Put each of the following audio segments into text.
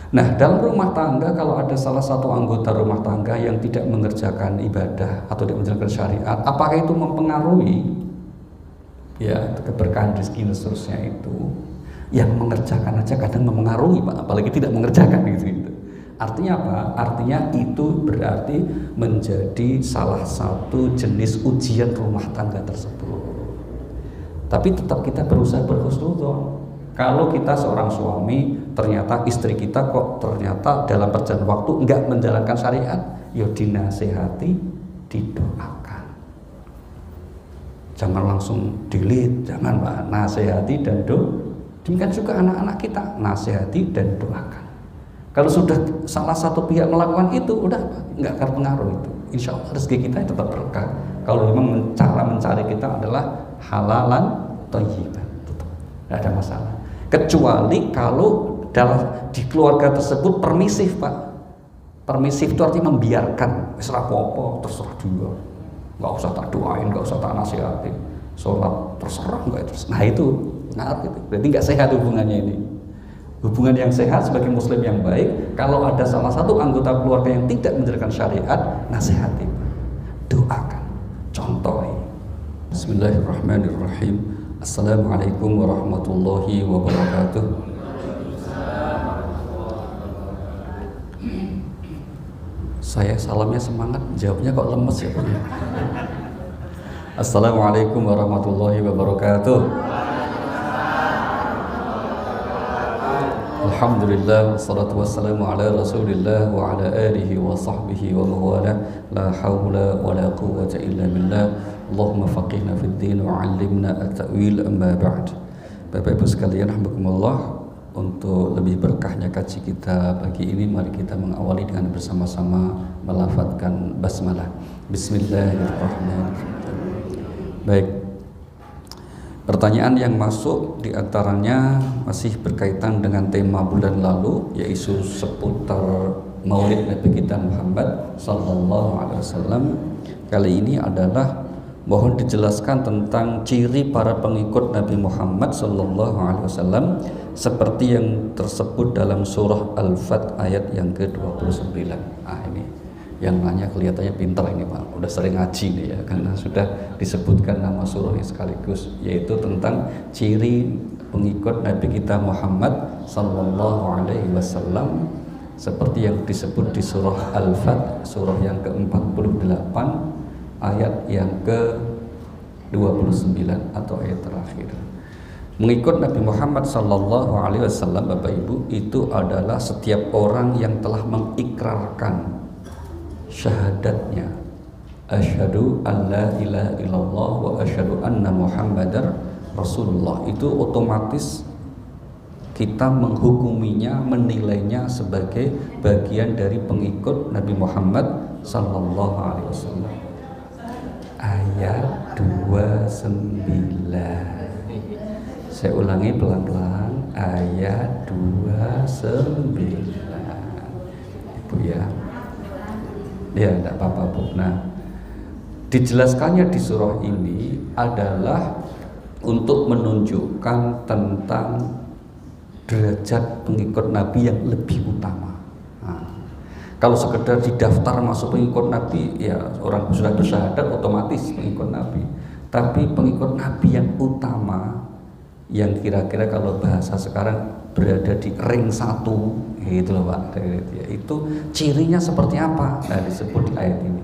Nah, dalam rumah tangga kalau ada salah satu anggota rumah tangga yang tidak mengerjakan ibadah atau tidak menjalankan syariat, apakah itu mempengaruhi ya keberkahan rezeki dan seterusnya itu? Yang mengerjakan aja kadang mempengaruhi, Pak, apalagi tidak mengerjakan gitu. Artinya apa? Artinya itu berarti menjadi salah satu jenis ujian rumah tangga tersebut. Tapi tetap kita berusaha berhusnudzon. Kalau kita seorang suami, ternyata istri kita kok ternyata dalam perjalanan waktu enggak menjalankan syariat, ya dinasehati, didoakan. Jangan langsung delete, jangan, Pak. Nasehati dan doakan. Demikian juga anak-anak kita, nasihati dan doakan. Kalau sudah salah satu pihak melakukan itu, udah nggak akan pengaruh itu. Insya Allah rezeki kita tetap berkah. Kalau memang cara mencari kita adalah halalan thayyiban, nggak ada masalah. Kecuali kalau di keluarga tersebut permisif, Pak. Permisif itu artinya membiarkan, serah apa, terserah dia. Nggak usah tak doain, nggak usah tak nasihatin. Sholat terserah nggak itu. Nah itu ngaruh itu. Berarti nggak sehat hubungannya ini. Hubungan yang sehat sebagai muslim yang baik, kalau ada salah satu anggota keluarga yang tidak menjalankan syariat, nasihati, doakan, contohi. Bismillahirrahmanirrahim. Assalamualaikum warahmatullahi wabarakatuh. Saya salamnya semangat, jawabnya kok lemes ya. Assalamualaikum warahmatullahi wabarakatuh. Alhamdulillah, wassalatu wassalamu ala rasulillah wa ala alihi wa sahbihi wa mawala. La hawla wa la quwwata illa billah. Allahumma faqihna fid din wa 'allimna at-ta'wil, amma ba'd. Bapak Ibu sekalian, rahmatullah, untuk lebih berkahnya kaji kita pagi ini, mari kita mengawali dengan bersama-sama melafadzkan basmalah. Bismillahirrahmanirrahim. Baik, pertanyaan yang masuk diantaranya masih berkaitan dengan tema bulan lalu, yaitu seputar Maulid Nabi kita Muhammad Sallallahu Alaihi Wasallam. Kali ini adalah mohon dijelaskan tentang ciri para pengikut Nabi Muhammad Sallallahu Alaihi Wasallam seperti yang tersebut dalam surah Al-Fat ayat yang ke-29. Ini yang nanya kelihatannya pintar ini, Pak, udah sering ngaji nih ya, karena sudah disebutkan nama surahnya sekaligus, yaitu tentang ciri pengikut Nabi kita Muhammad Sallallahu Alaihi Wasallam seperti yang disebut di surah Al-Fat, surah yang ke-48 ayat yang ke-29 atau ayat terakhir. Mengikut Nabi Muhammad Sallallahu Alaihi Wasallam, Bapak Ibu, itu adalah setiap orang yang telah mengikrarkan syahadatnya, asyhadu an la ilaha illallah wa asyhadu anna muhammadar rasulullah. Itu otomatis kita menghukuminya, menilainya sebagai bagian dari pengikut Nabi Muhammad Sallallahu Alaihi Wasallam. Ayat 29. Saya ulangi pelan-pelan. Ayat 29. Ibu ya. Ya, tidak apa-apa, Bu. Nah, dijelaskannya di surah ini adalah untuk menunjukkan tentang derajat pengikut Nabi yang lebih utama. Nah, kalau sekedar didaftar masuk pengikut Nabi, ya orang sudah bersyahadat otomatis pengikut Nabi. Tapi pengikut Nabi yang utama, yang kira-kira kalau bahasa sekarang berada di ring 1, gitu loh, Pak. Itu cirinya seperti apa? Nah, disebut di ayat ini.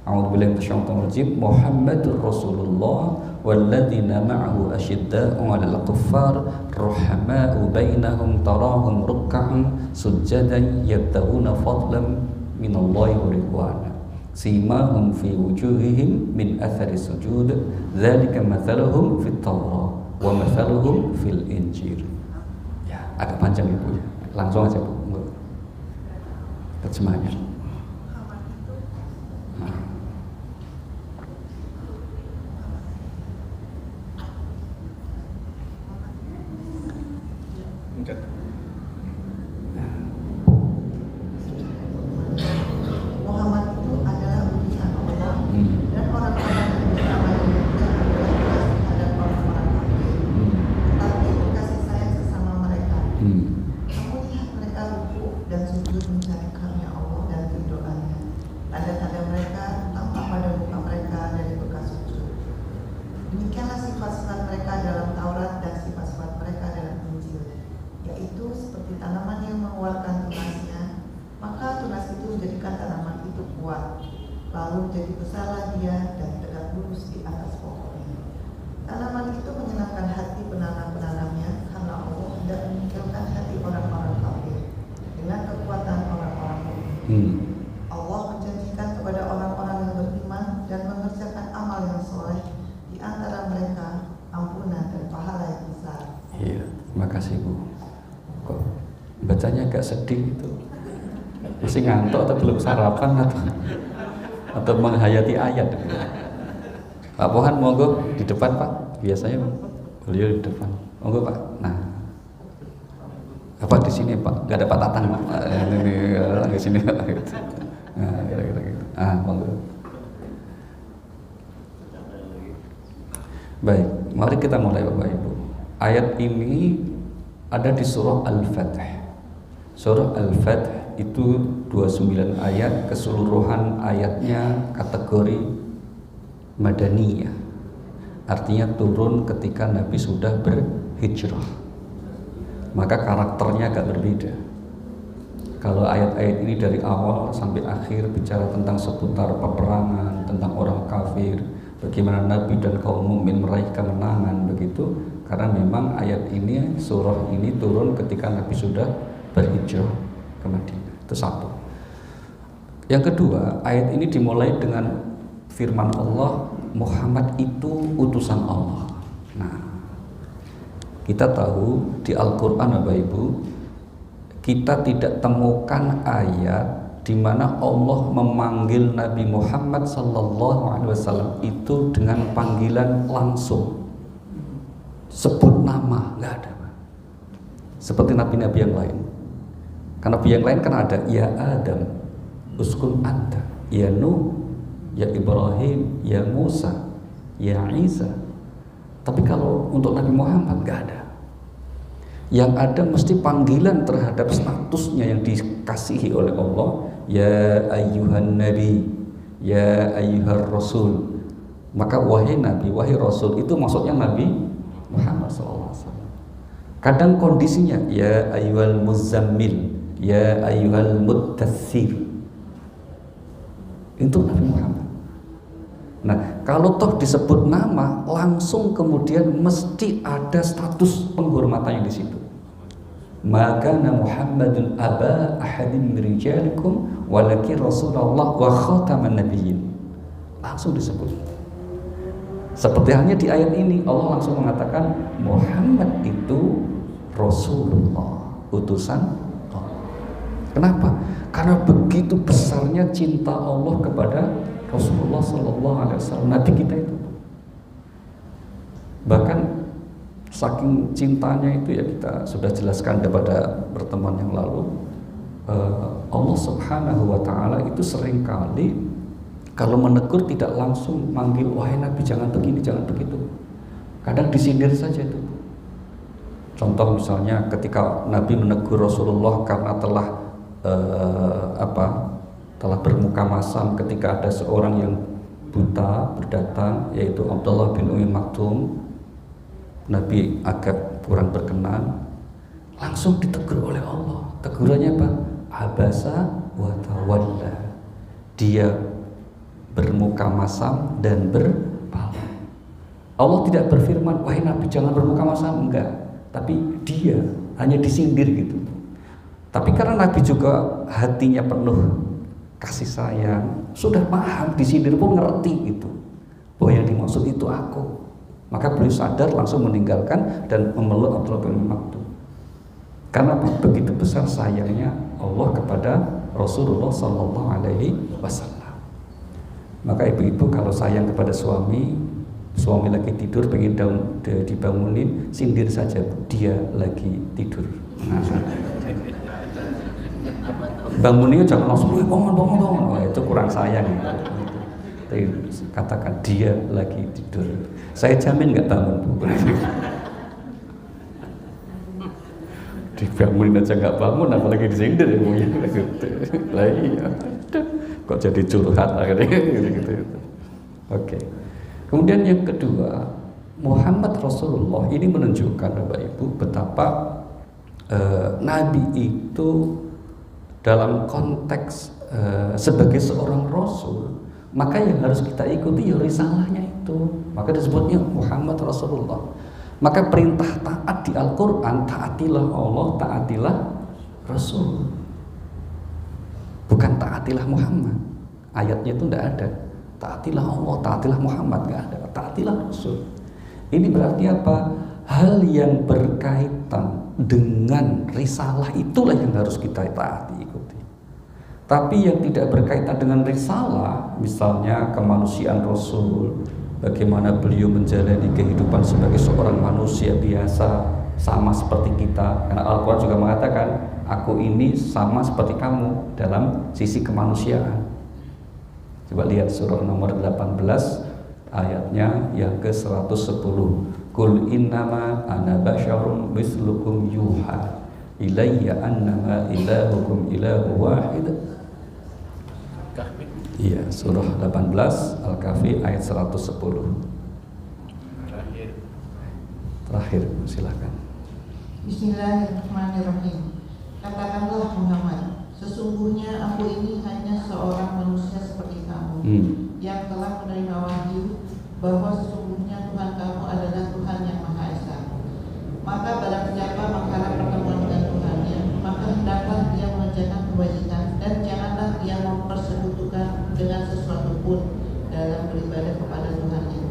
A'udzubillahi minasyaitonir rajim. Muhammadur Rasulullah walladzina ma'ahu asyidda'u 'alal kuffar rahama'u bainahum tarahum ruk'an sujjadan yabtaghuna fadlan minallahi wa ridwana. Simahum fi wujuhihim min athari sujud. Dzalika mathaluhum fit Taurah wa mathaluhum fil Injil. Ya, agak panjang Ibu ya. Langsung aja, Bu. Terjemahnya. Muhammad itu adalah utusan Allah dan orang-orang yang bersamanya terhadap orang-orang kafir. Tapi kasih sayang sesama mereka. Kamu lihat mereka ruku dan sujud mencari karunia Allah dan ridhoannya. Tanda-tanda mereka tampak pada muka mereka dari bekas sujud. Demikianlah sifat-sifat mereka dalam Taurat dan sifat-sifat mereka dalam Injil, yaitu seperti tanaman yang mengeluarkan tunasnya, maka tunas itu menjadikan tanaman itu kuat, lalu menjadi besarlah dia dan tegak lurus di atas pokoknya. Tanaman itu menyenangkan hati penanam-penanamnya, karena Allah tidak meninggalkan hati orang-orang kafir dengan kekuatan orang-orang mukmin. Allah menjanjikan kepada orang-orang yang beriman dan mengerjakan amal yang soleh di antara mereka ampunan dan pahala yang besar. Iya, terima kasih Bu. Kok bacanya agak sedih itu? Masih ngantuk atau belum sarapan atau menghayati ayat? Pak Pohan monggo di depan Pak. Biasanya beliau di depan. Monggo Pak. Nah, apa di sini Pak? Gak ada Pak Tatang Pak. Ini di sini Pak. Nah, kira-kira gitu. Monggo. Baik, mari kita mulai Bapak Ibu. Ayat ini ada di surah Al-Fath. Surah Al-Fath itu 29 ayat, keseluruhan ayatnya kategori Madaniyah. Artinya turun ketika Nabi sudah berhijrah. Maka karakternya agak berbeda. Kalau ayat-ayat ini dari awal sampai akhir bicara tentang seputar peperangan, tentang orang kafir, bagaimana Nabi dan kaum mukmin meraih kemenangan begitu, karena memang ayat ini, surah ini turun ketika Nabi sudah berhijrah ke Madinah. Itu satu. Yang kedua, ayat ini dimulai dengan firman Allah, Muhammad itu utusan Allah. Nah, kita tahu di Al-Quran Bapak Ibu, kita tidak temukan ayat di mana Allah memanggil Nabi Muhammad SAW itu dengan panggilan langsung, sebut nama, nggak ada. Seperti nabi-nabi yang lain. Karena nabi yang lain kan ada, ya Adam, uskun anta, ya Nuh, ya Ibrahim, ya Musa, ya Isa. Tapi kalau untuk Nabi Muhammad nggak ada. Yang ada mesti panggilan terhadap statusnya yang dikasihi oleh Allah, ya ayyuhan nabi, ya ayyuhar rasul. Maka wahai nabi, wahai rasul, itu maksudnya Nabi Muhammad SAW. Kadang kondisinya ya ayyuhal muzammil, ya ayyuhal muttathir, itu Nabi Muhammad. Nah, kalau toh disebut nama, langsung kemudian mesti ada status penghormatannya di situ. Maka Muhammadun aba ahadim min rijalikum walakin Rasulullah wa khataman nabiyyin. Langsung disebut. Seperti halnya di ayat ini Allah langsung mengatakan Muhammad itu Rasulullah, utusan Allah. Kenapa? Karena begitu besarnya cinta Allah kepada Rasulullah SAW, Nabi kita itu. Bahkan saking cintanya itu ya, kita sudah jelaskan pada pertemuan yang lalu, Allah Subhanahu wa Ta'ala itu seringkali kalau menegur tidak langsung manggil, wahai Nabi jangan begini, jangan begitu. Kadang disindir saja itu. Contoh misalnya ketika Nabi menegur Rasulullah karena telah telah bermuka masam ketika ada seorang yang buta berdatang, yaitu Abdullah bin Umi Maktum. Nabi agak kurang berkenan, langsung ditegur oleh Allah. Tegurannya apa? Abasa wa tawalla. Dia bermuka masam dan berpaling. Allah tidak berfirman, wahai Nabi jangan bermuka masam, enggak. Tapi dia hanya disindir gitu. Tapi karena Nabi juga hatinya penuh kasih sayang, sudah paham, disindir pun ngerti gitu, bahwa yang dimaksud itu aku. Maka beliau sadar, langsung meninggalkan dan memeluk Abdullah bin Maktum. Karena begitu besar sayangnya Allah kepada Rasulullah SAW. Maka ibu-ibu kalau sayang kepada suami lagi tidur pengen dibangunin, sindir saja, dia lagi tidur. Nah, bangunnya jangan langsung bangun. Oh, itu kurang sayang. Tapi katakan dia lagi tidur. Saya jamin nggak bangun. Dibangunin aja nggak bangun, apalagi disindir ya Bu ya. Lah iya, kok jadi curhat akhirnya gitu. Oke. Kemudian yang kedua, Muhammad Rasulullah ini menunjukkan Bapak Ibu betapa Nabi itu dalam konteks sebagai seorang Rasul, maka yang harus kita ikuti ya risalahnya itu. Maka disebutnya Muhammad Rasulullah. Maka perintah taat di Al-Quran, taatilah Allah, taatilah Rasul, bukan taatilah Muhammad. Ayatnya itu tidak ada. Taatilah Allah, taatilah Muhammad, nggak ada. Taatilah Rasul. Ini berarti apa? Hal yang berkaitan dengan risalah itulah yang harus kita taati, ikuti. Tapi yang tidak berkaitan dengan risalah, misalnya kemanusiaan Rasul, bagaimana beliau menjalani kehidupan sebagai seorang manusia biasa, sama seperti kita. Karena Al-Quran juga mengatakan, aku ini sama seperti kamu dalam sisi kemanusiaan. Coba lihat surah nomor 18 ayatnya yang ke-110. Qul innama ana basyarum mislukum yuha ilayya annama ilahukum ilahu wahid. Iya, surah 18 Al-Kahfi ayat 110. Terakhir, silakan. Bismillahirrahmanirrahim. Katakanlah Muhammad, sesungguhnya aku ini hanya seorang manusia seperti kamu, yang telah menerima wahyu bahwa sesungguhnya Tuhan kamu adalah Tuhan yang Maha Esa. Maka barang siapa mengharap pertemuan dengan Tuhannya, maka hendaklah dia mengerjakan kewajiban dan janganlah dia mempersekutukan dengan sesuatu pun dalam beribadah kepada Tuhannya.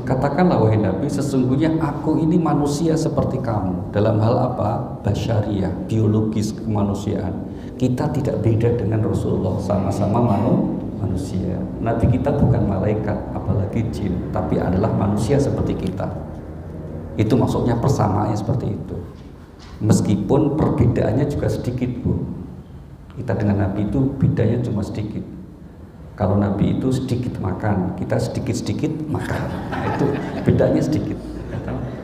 Katakanlah wahai Nabi, sesungguhnya aku ini manusia seperti kamu. Dalam hal apa? Basyariah, biologis, kemanusiaan. Kita tidak beda dengan Rasulullah, sama-sama manusia. Nabi kita bukan malaikat, apalagi jin, tapi adalah manusia seperti kita. Itu maksudnya persamaannya seperti itu. Meskipun perbedaannya juga sedikit, Bu. Kita dengan Nabi itu bedanya cuma sedikit. Kalau Nabi itu sedikit makan, kita sedikit-sedikit makan. Nah, itu bedanya sedikit.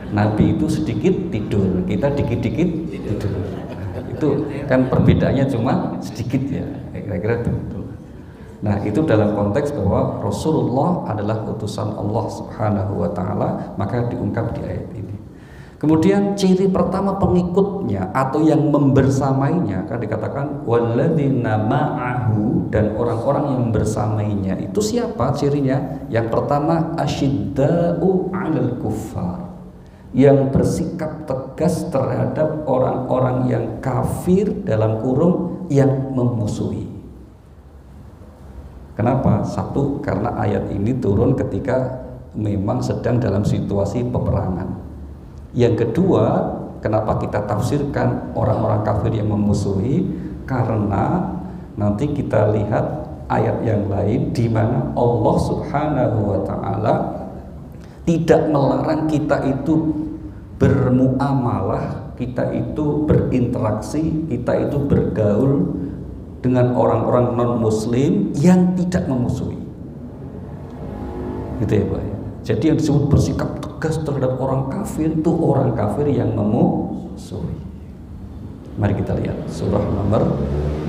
Nabi itu sedikit tidur, kita dikit-dikit tidur. Nah, itu kan perbedaannya cuma sedikit ya. Kira-kira itu. Nah, itu dalam konteks bahwa Rasulullah adalah utusan Allah Subhanahu wa taala, maka diungkap di ayat ini. Kemudian ciri pertama pengikutnya atau yang membersamainya kan dikatakan walladzina ma'ahu, dan orang-orang yang bersamainya itu siapa cirinya? Yang pertama asyidda'u 'alal kuffar, yang bersikap tegas terhadap orang-orang yang kafir dalam kurung yang memusuhi. Kenapa? Satu, karena ayat ini turun ketika memang sedang dalam situasi peperangan. Yang kedua, kenapa kita tafsirkan orang-orang kafir yang memusuhi? Karena nanti kita lihat ayat yang lain di mana Allah Subhanahu wa taala tidak melarang kita itu bermuamalah, kita itu berinteraksi, kita itu bergaul dengan orang-orang non-muslim yang tidak memusuhi. Gitu ya Pak. Jadi yang disebut bersikap tegas terhadap orang kafir itu orang kafir yang memusuhi. Mari kita lihat surah nomor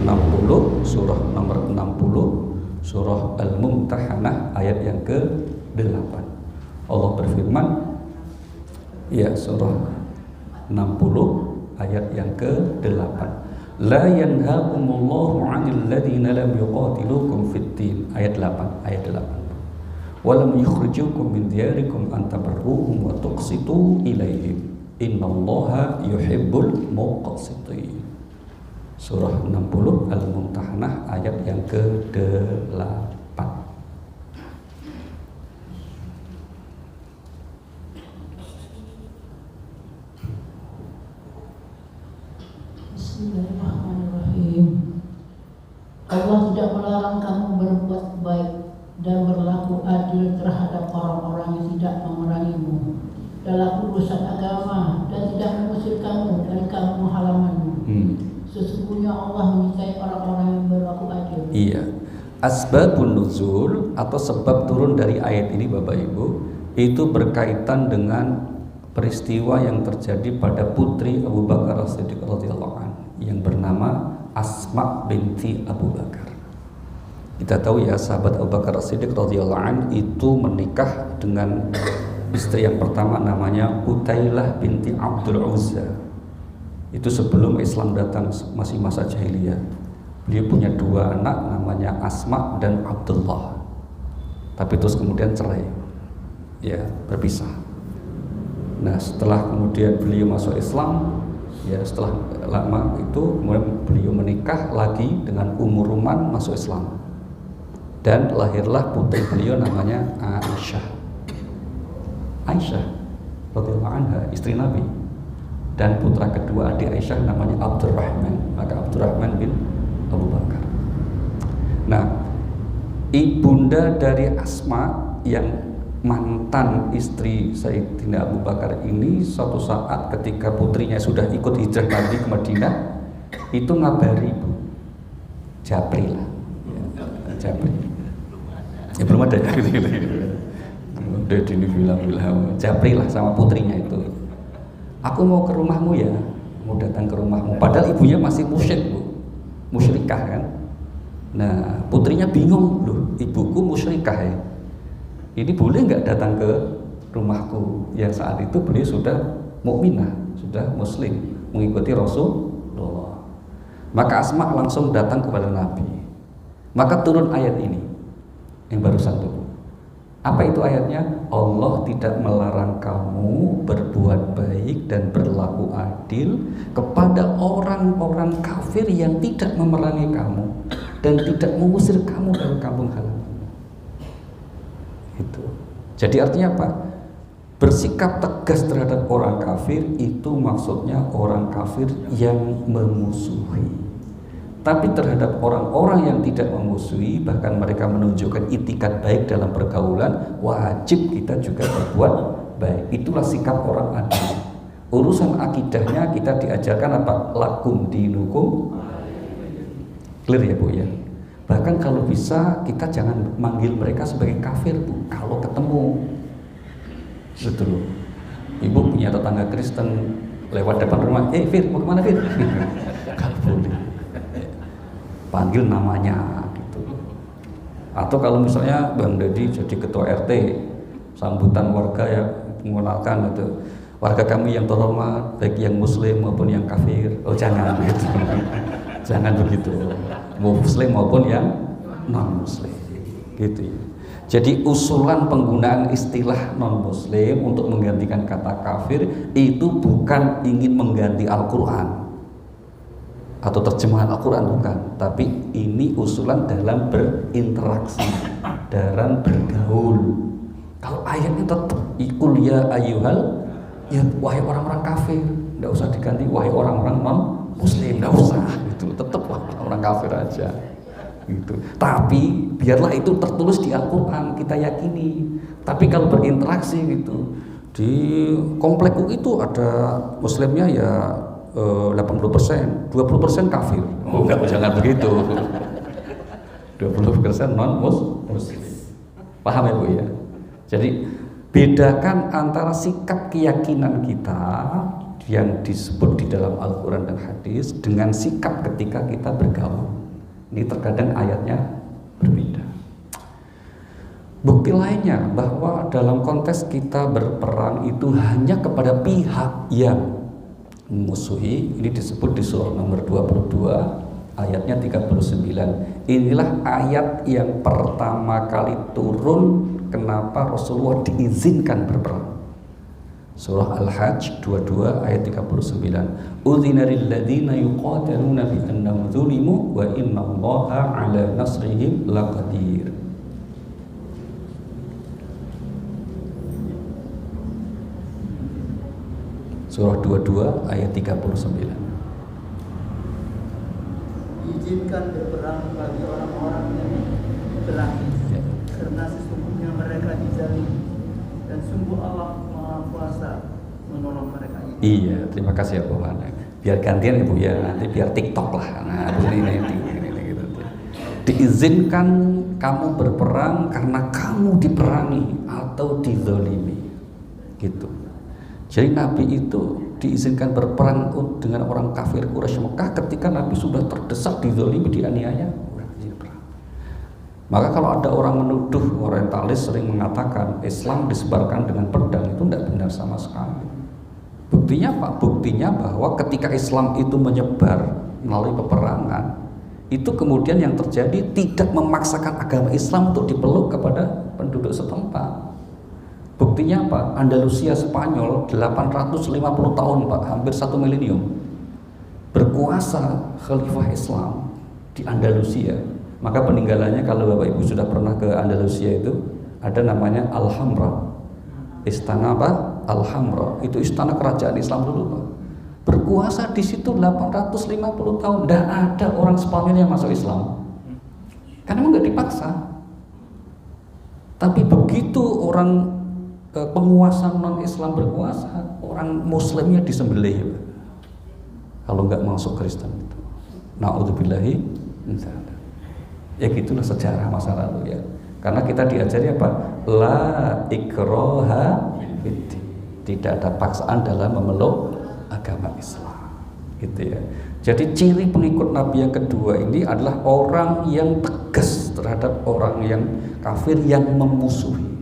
60, surah nomor 60, surah Al-Mumtahanah ayat yang ke-8. Allah berfirman, ya surah 60 ayat yang ke-8. La yanhaakumullahu 'anil ladzina lam yuqatilukum fid-din. Ayat 8, ayat 8. Walam yukhrijukum min diyarikum an tabarruhum wa tuqsitu ilaihim innallaha yuhibbul muqsitin. Surah 60 Al-Mumtahanah ayat yang ke-8. Bismillahirrahmanirrahim. Allah tidak melarang kamu berbuat baik dan berlaku adil terhadap orang-orang yang tidak memerangimu dalam urusan agama dan tidak mengusir kamu dari kampung halamanmu. Sesungguhnya Allah menyintai orang-orang yang berlaku adil. Iya. Asbabun nuzul atau sebab turun dari ayat ini Bapak Ibu itu berkaitan dengan peristiwa yang terjadi pada putri Abu Bakar As-Siddiq radhiyallahu anhu yang bernama Asma binti Abu Bakar. Kita tahu ya, sahabat Abu Bakar As-Siddiq radhiyallahu anhu itu menikah dengan istri yang pertama namanya Utailah binti Abdul Uzza. Itu sebelum Islam datang, masih masa jahiliyah. Beliau punya 2 anak namanya Asma dan Abdullah. Tapi terus kemudian cerai, ya, berpisah. Nah, setelah kemudian beliau masuk Islam, ya setelah lama itu kemudian beliau menikah lagi dengan Ummu Ruman, masuk Islam. Dan lahirlah putri beliau namanya Aisyah. Aisyah radhiyallahu anha, istri Nabi. Dan putra kedua adik Aisyah namanya Abdurrahman, maka Abdurrahman bin Abu Bakar. Nah, ibunda dari Asma yang mantan istri Sayyidina Abu Bakar ini suatu saat ketika putrinya sudah ikut hijrah Nabi ke Madinah, itu ngabari Bu Japri lah, ya, Japri. Ya belum ada ya, gitu. Udah di bilang Japri lah sama putrinya itu. Aku mau ke rumahmu ya, mau datang ke rumahmu. Padahal ibunya masih musyrik Bu, musyrikah kan. Nah, putrinya bingung, loh, ibuku musyrikah ya. Ini boleh nggak datang ke rumahku? Yang saat itu beliau sudah mukminah, sudah muslim, mengikuti Rasulullah. Maka Asma langsung datang kepada Nabi. Maka turun ayat ini yang barusan itu. Apa itu ayatnya? Allah tidak melarang kamu berbuat baik dan berlaku adil kepada orang-orang kafir yang tidak memerangi kamu dan tidak mengusir kamu dari kampung halaman. Itu. Jadi artinya apa? Bersikap tegas terhadap orang kafir itu maksudnya orang kafir yang memusuhi. Tapi terhadap orang-orang yang tidak memusuhi, bahkan mereka menunjukkan itikat baik dalam pergaulan, wajib kita juga berbuat baik. Itulah sikap orang adil. Urusan akidahnya kita diajarkan apa? Lakum dinukum. Clear ya Bu ya? Bahkan kalau bisa kita jangan manggil mereka sebagai kafir Bu, kalau ketemu. Betul. Ibu punya tetangga Kristen lewat depan rumah, Fir, mau kemana Fir? Kalau boleh. Panggil namanya gitu. Atau kalau misalnya Bang Dedi jadi ketua RT, sambutan warga ya mengenalkan itu, warga kami yang terhormat, baik yang muslim maupun yang kafir. Oh jangan begitu. Jangan begitu. Muslim maupun yang non muslim. Gitu ya. Jadi usulan penggunaan istilah non muslim untuk menggantikan kata kafir itu bukan ingin mengganti Al-Qur'an atau terjemahan Al-Quran, bukan, tapi ini usulan dalam berinteraksi, dalam bergaul. Kalau ayatnya tetap ikul ya ayyuhal, ya wahai orang-orang kafir, tidak usah diganti wahai orang-orang non muslim, tidak usah, itu tetap orang kafir aja gitu. Tapi biarlah itu tertulis di Al-Quran, kita yakini. Tapi kalau berinteraksi gitu, di komplekku itu ada muslimnya ya 80%, 20% kafir. Oh enggak, jangan begitu. 20% non muslim. Paham ya Bu ya? Jadi bedakan antara sikap keyakinan kita yang disebut di dalam Al-Quran dan hadis dengan sikap ketika kita bergaul. Ini terkadang ayatnya berbeda. Bukti lainnya bahwa dalam konteks kita berperang itu hanya kepada pihak yang memusuhi, ini disebut di surah nomor 22 ayatnya 39. Inilah ayat yang pertama kali turun kenapa Rasulullah diizinkan berperang. Surah Al-Hajj 22 ayat 39. Udzina lil ladzina yuqataluna bi annahum zulimu wa innallaha 'ala nasrihim laqadir. Surah 22 ayat 39. Izinkan berperang bagi orang-orang yang berani, ya, karena sesungguhnya mereka dizalimi dan sungguh Allah Maha Kuasa menolong mereka itu. Iya, terima kasih ya Bu. Biar gantian Ibu ya, nanti biar TikTok lah. Nah, ini gitu. Diizinkan kamu berperang karena kamu diperangi atau dizalimi. Gitu. Jadi Nabi itu diizinkan berperang dengan orang kafir Quraisy Mekah ketika Nabi sudah terdesak, dizalimi, dianiaya. Maka kalau ada orang menuduh orientalis sering mengatakan Islam disebarkan dengan pedang, itu tidak benar sama sekali. Buktinya apa? Buktinya bahwa ketika Islam itu menyebar melalui peperangan, itu kemudian yang terjadi tidak memaksakan agama Islam untuk dipeluk kepada penduduk setempat. Buktinya apa? Andalusia Spanyol 850 tahun Pak, hampir 1 milenium berkuasa khalifah Islam di Andalusia. Maka peninggalannya, kalau Bapak Ibu sudah pernah ke Andalusia, itu ada namanya Alhambra. Istana apa? Alhambra. Itu istana kerajaan Islam dulu Pak. Berkuasa di situ 850 tahun. Tidak ada orang Spanyol yang masuk Islam. Karena memang nggak dipaksa. Tapi begitu orang penguasa non-Islam berkuasa, orang Muslimnya disembelih. Kalau nggak masuk Kristen itu. Na'udzubillahi min dzalik. Ya gitulah sejarah masa lalu ya. Karena kita diajari apa? La ikraha fiddin. Tidak ada paksaan dalam memeluk agama Islam. Gitu ya. Jadi ciri pengikut Nabi yang kedua ini adalah orang yang tegas terhadap orang yang kafir yang memusuhi.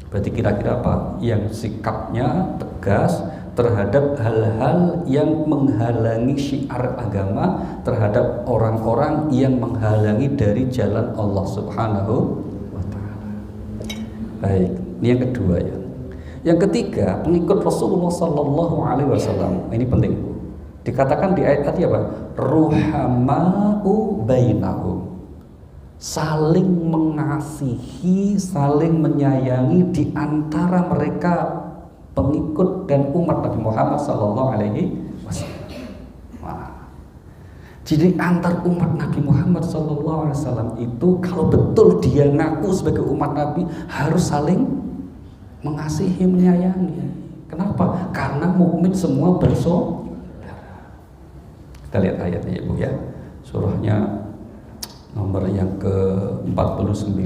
Berarti kira-kira apa? Yang sikapnya tegas terhadap hal-hal yang menghalangi syiar agama, terhadap orang-orang yang menghalangi dari jalan Allah Subhanahu wa ta'ala. Baik, ini yang kedua ya. Yang ketiga, pengikut Rasulullah sallallahu alaihi wasallam. Ini penting. Dikatakan di ayat tadi apa? Ruhamau bainahum. Saling mengasihi, saling menyayangi di antara mereka pengikut dan umat Nabi Muhammad sallallahu alaihi wasallam. Jadi antar umat Nabi Muhammad sallallahu alaihi wasallam itu kalau betul dia ngaku sebagai umat Nabi harus saling mengasihi, menyayangi. Kenapa? Karena mukmin semua bersaudara. Kita lihat ayatnya Ibu ya. Surahnya nomor yang ke-49,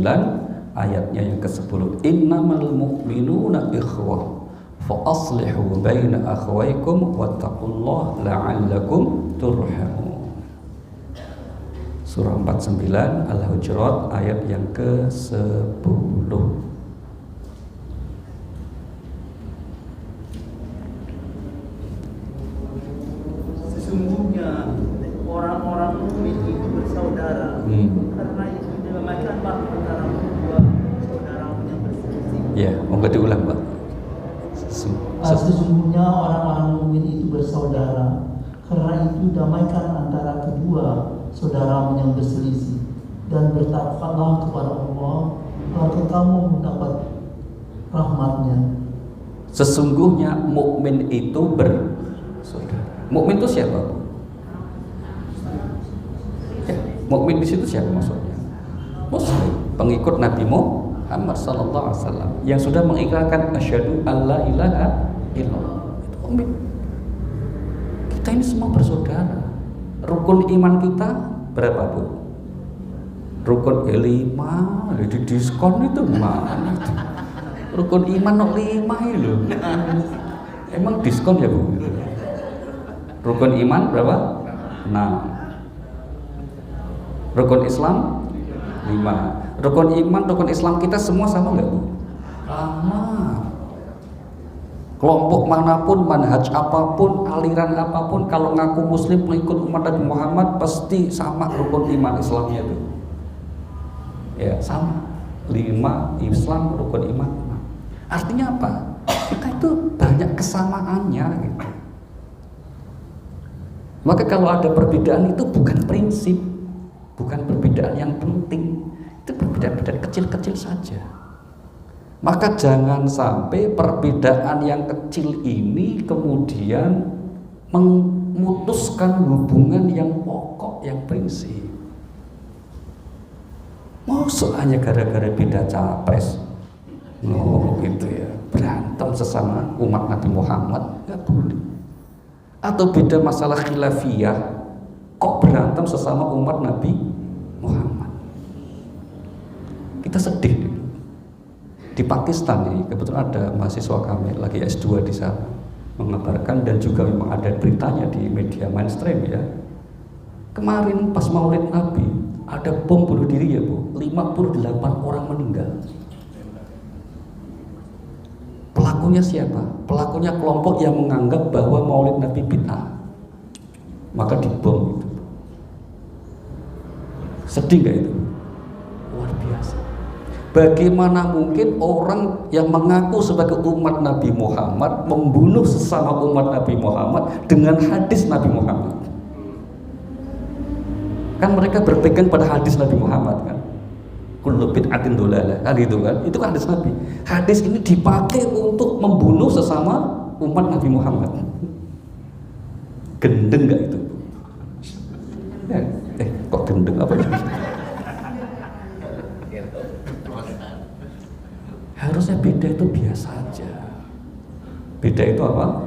ayatnya yang ke-10. Innamal mu'minuna ikhwah fa aslihu baina akhwaykum wattaqullaha la'allakum turhamun. Surah 49 Al-Hujurat ayat yang ke-10. Sesungguhnya orang-orang mukmin itu bersaudara, karena itu dinamakanlah antara kedua saudaramu yang berselisih. Ya, monggo diulang, Pak. Sesungguhnya orang-orang mukmin itu bersaudara, karena itu damaikan antara kedua saudaramu yang berselisih, dan bertakwalah kepada Allah agar kamu mendapat rahmatnya. Sesungguhnya mukmin itu bersaudara. Mukmin itu siapa? Ya, mukmin di situ siapa maksudnya? Muslim, pengikut Nabi Muhammad sallallahu alaihi wasallam yang sudah mengikrarkan asyhadu alla ilaha illallah. Itu mukmin. Kita ini semua bersaudara. Rukun iman kita berapa, Bu? Rukun 5, di diskon itu mana? Rukun iman 5 itu. Emang diskon ya, Bu? Rukun iman berapa? 6. Rukun Islam 5. Rukun iman, rukun Islam kita semua sama nggak, Bu? Sama. Kelompok manapun, manhaj apapun, aliran apapun, kalau ngaku Muslim pengikut umat Nabi Muhammad pasti sama rukun iman Islamnya itu. Ya sama. 5 Islam, rukun iman. Artinya apa? Kita itu banyak kesamaannya gitu. Maka kalau ada perbedaan itu bukan prinsip, bukan perbedaan yang penting, itu perbedaan-perbedaan kecil-kecil saja. Maka jangan sampai perbedaan yang kecil ini kemudian memutuskan hubungan yang pokok, yang prinsip. Maksud hanya gara-gara beda capres, gitu ya, berantem sesama umat Nabi Muhammad, nggak boleh. Atau beda masalah khilafiyah, kok berantem sesama umat Nabi Muhammad. Kita sedih. Di Pakistan ini kebetulan ada mahasiswa kami lagi S2 di sana. mengabarkan dan juga memang ada beritanya di media mainstream ya. Kemarin pas Maulid Nabi ada bom bunuh diri ya Bu, 58 orang meninggal. Pelakunya siapa? Pelakunya kelompok yang menganggap bahwa Maulid Nabi bid'ah, maka dibom itu. Sedih gak itu? Luar biasa. Bagaimana mungkin orang yang mengaku sebagai umat Nabi Muhammad membunuh sesama umat Nabi Muhammad dengan hadis Nabi Muhammad? Kan mereka berpegang pada hadis Nabi Muhammad kan, kullu bid'atin dhalalah kan, itu kan, itu kan hadis Nabi. Hadis ini dipakai untuk membunuh sesama umat Nabi Muhammad. Gendeng gak itu? Ya, kok gendeng apa ya? Harusnya beda itu biasa aja. Beda itu apa?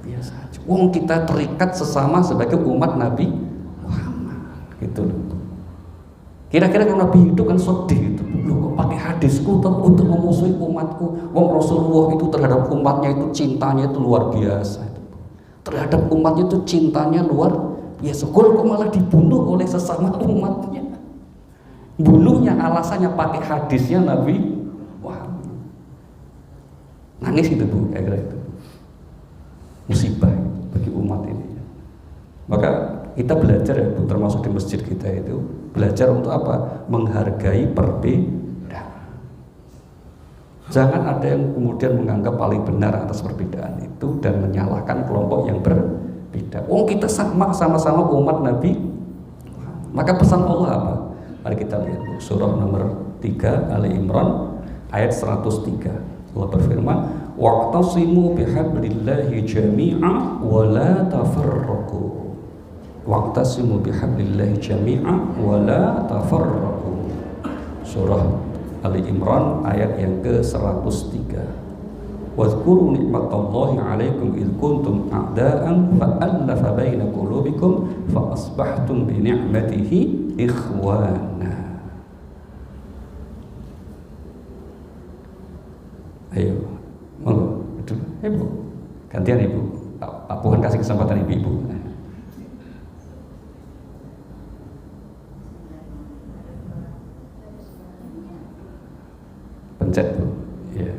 Biasa aja. Wong kita terikat sesama sebagai umat Nabi gitu loh. Kira-kira kalau Nabi itu kan sedih itu, loh kok pakai hadisku untuk memusuhi umatku? Wong Rasulullah itu terhadap umatnya itu cintanya itu luar biasa. Terhadap umatnya itu cintanya luar biasa. Kok malah dibunuh oleh sesama umatnya? Bunuhnya alasannya pakai hadisnya Nabi. Wah, nangis itu Bu, kira-kira itu. Musibah bagi umat ini. Maka kita belajar ya Bu, termasuk di masjid kita itu belajar untuk apa? Menghargai perbedaan. Jangan ada yang kemudian menganggap paling benar atas perbedaan itu dan menyalahkan kelompok yang berbeda. Oh kita sama-sama umat Nabi. Maka pesan Allah apa? Mari kita lihat Bu, surah nomor 3 Ali Imran ayat 103. Allah berfirman, wa'tasimu bihablillahi jami'a wa la tafarraqu. Wa'tasimu bihablillahi jami'a wa la tafarraqu. Surah Ali Imran ayat yang ke-103. Wadhkuru ni'matallahi 'alaikum idh kuntum a'da'an fa'alafa baina qulubikum fa asbahtum bi ni'matihi ikhwana. Ayo, monggo. Ibu, gantian Ibu. Pak Puhan kasih kesempatan Ibu. Pencet Bu. Ya.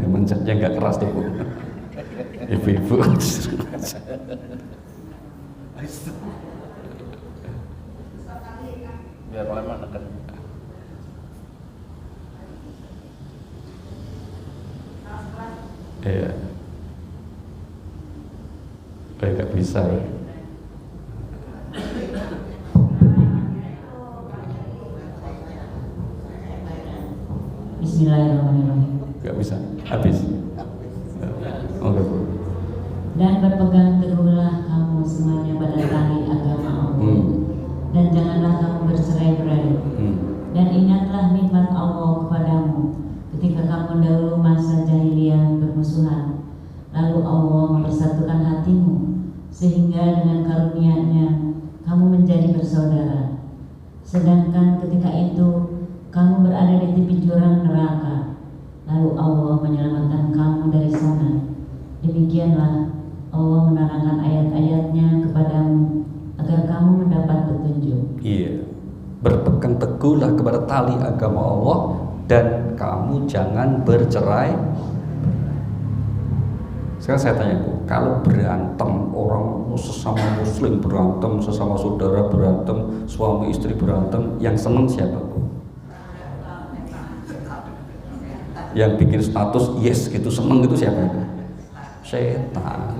Pencetnya nggak keras tuh Bu. Ibu-ibu. Biar lama neken. Iya. Nggak bisa ya. Bismillahirrahmanirrahim. Nggak bisa. Habis. Oke Bu. Dan berpegang teguhlah kamu semuanya pada tali agama Allah. Dan janganlah kamu bercerai-berai. Dan ingatlah nikmat Allah kepadamu ketika kamu dahulu masa jahiliyah bermusuhan. Lalu Allah mempersatukan hatimu sehingga dengan karunia-Nya kamu menjadi bersaudara. Sedangkan ketika itu kamu berada di tepi jurang neraka. Lalu Allah menyelamatkan kamu dari sana. Demikianlah Allah menerangkan ayat-ayatnya kepadamu agar kamu mendapat petunjuk. Iya. Berpegang teguhlah kepada tali agama Allah dan kamu jangan bercerai. Sekarang saya tanya Bu, kalau berantem orang sesama muslim berantem, sesama saudara berantem, suami istri berantem, yang seneng siapa Bu? Yang bikin status yes gitu seneng gitu siapa itu? Setan.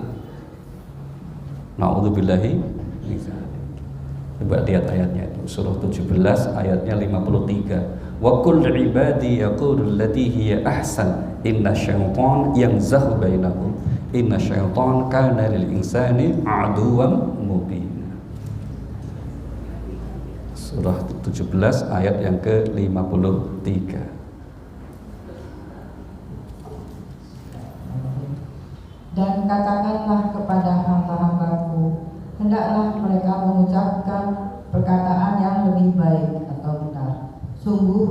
Na'udzubillahi. Coba lihat ayatnya itu, surah 17 ayatnya 53. Wa qul ibadi yaqulu allati hiya ahsan inna syaitan yanzaghu bainahum inna syaitan kana lil insani aduwwan mubina. Surah 17 ayat yang ke-53. Dan katakanlah kepada hamba-hambaku, hendaklah mereka mengucapkan perkataan yang lebih baik atau benar. Sungguh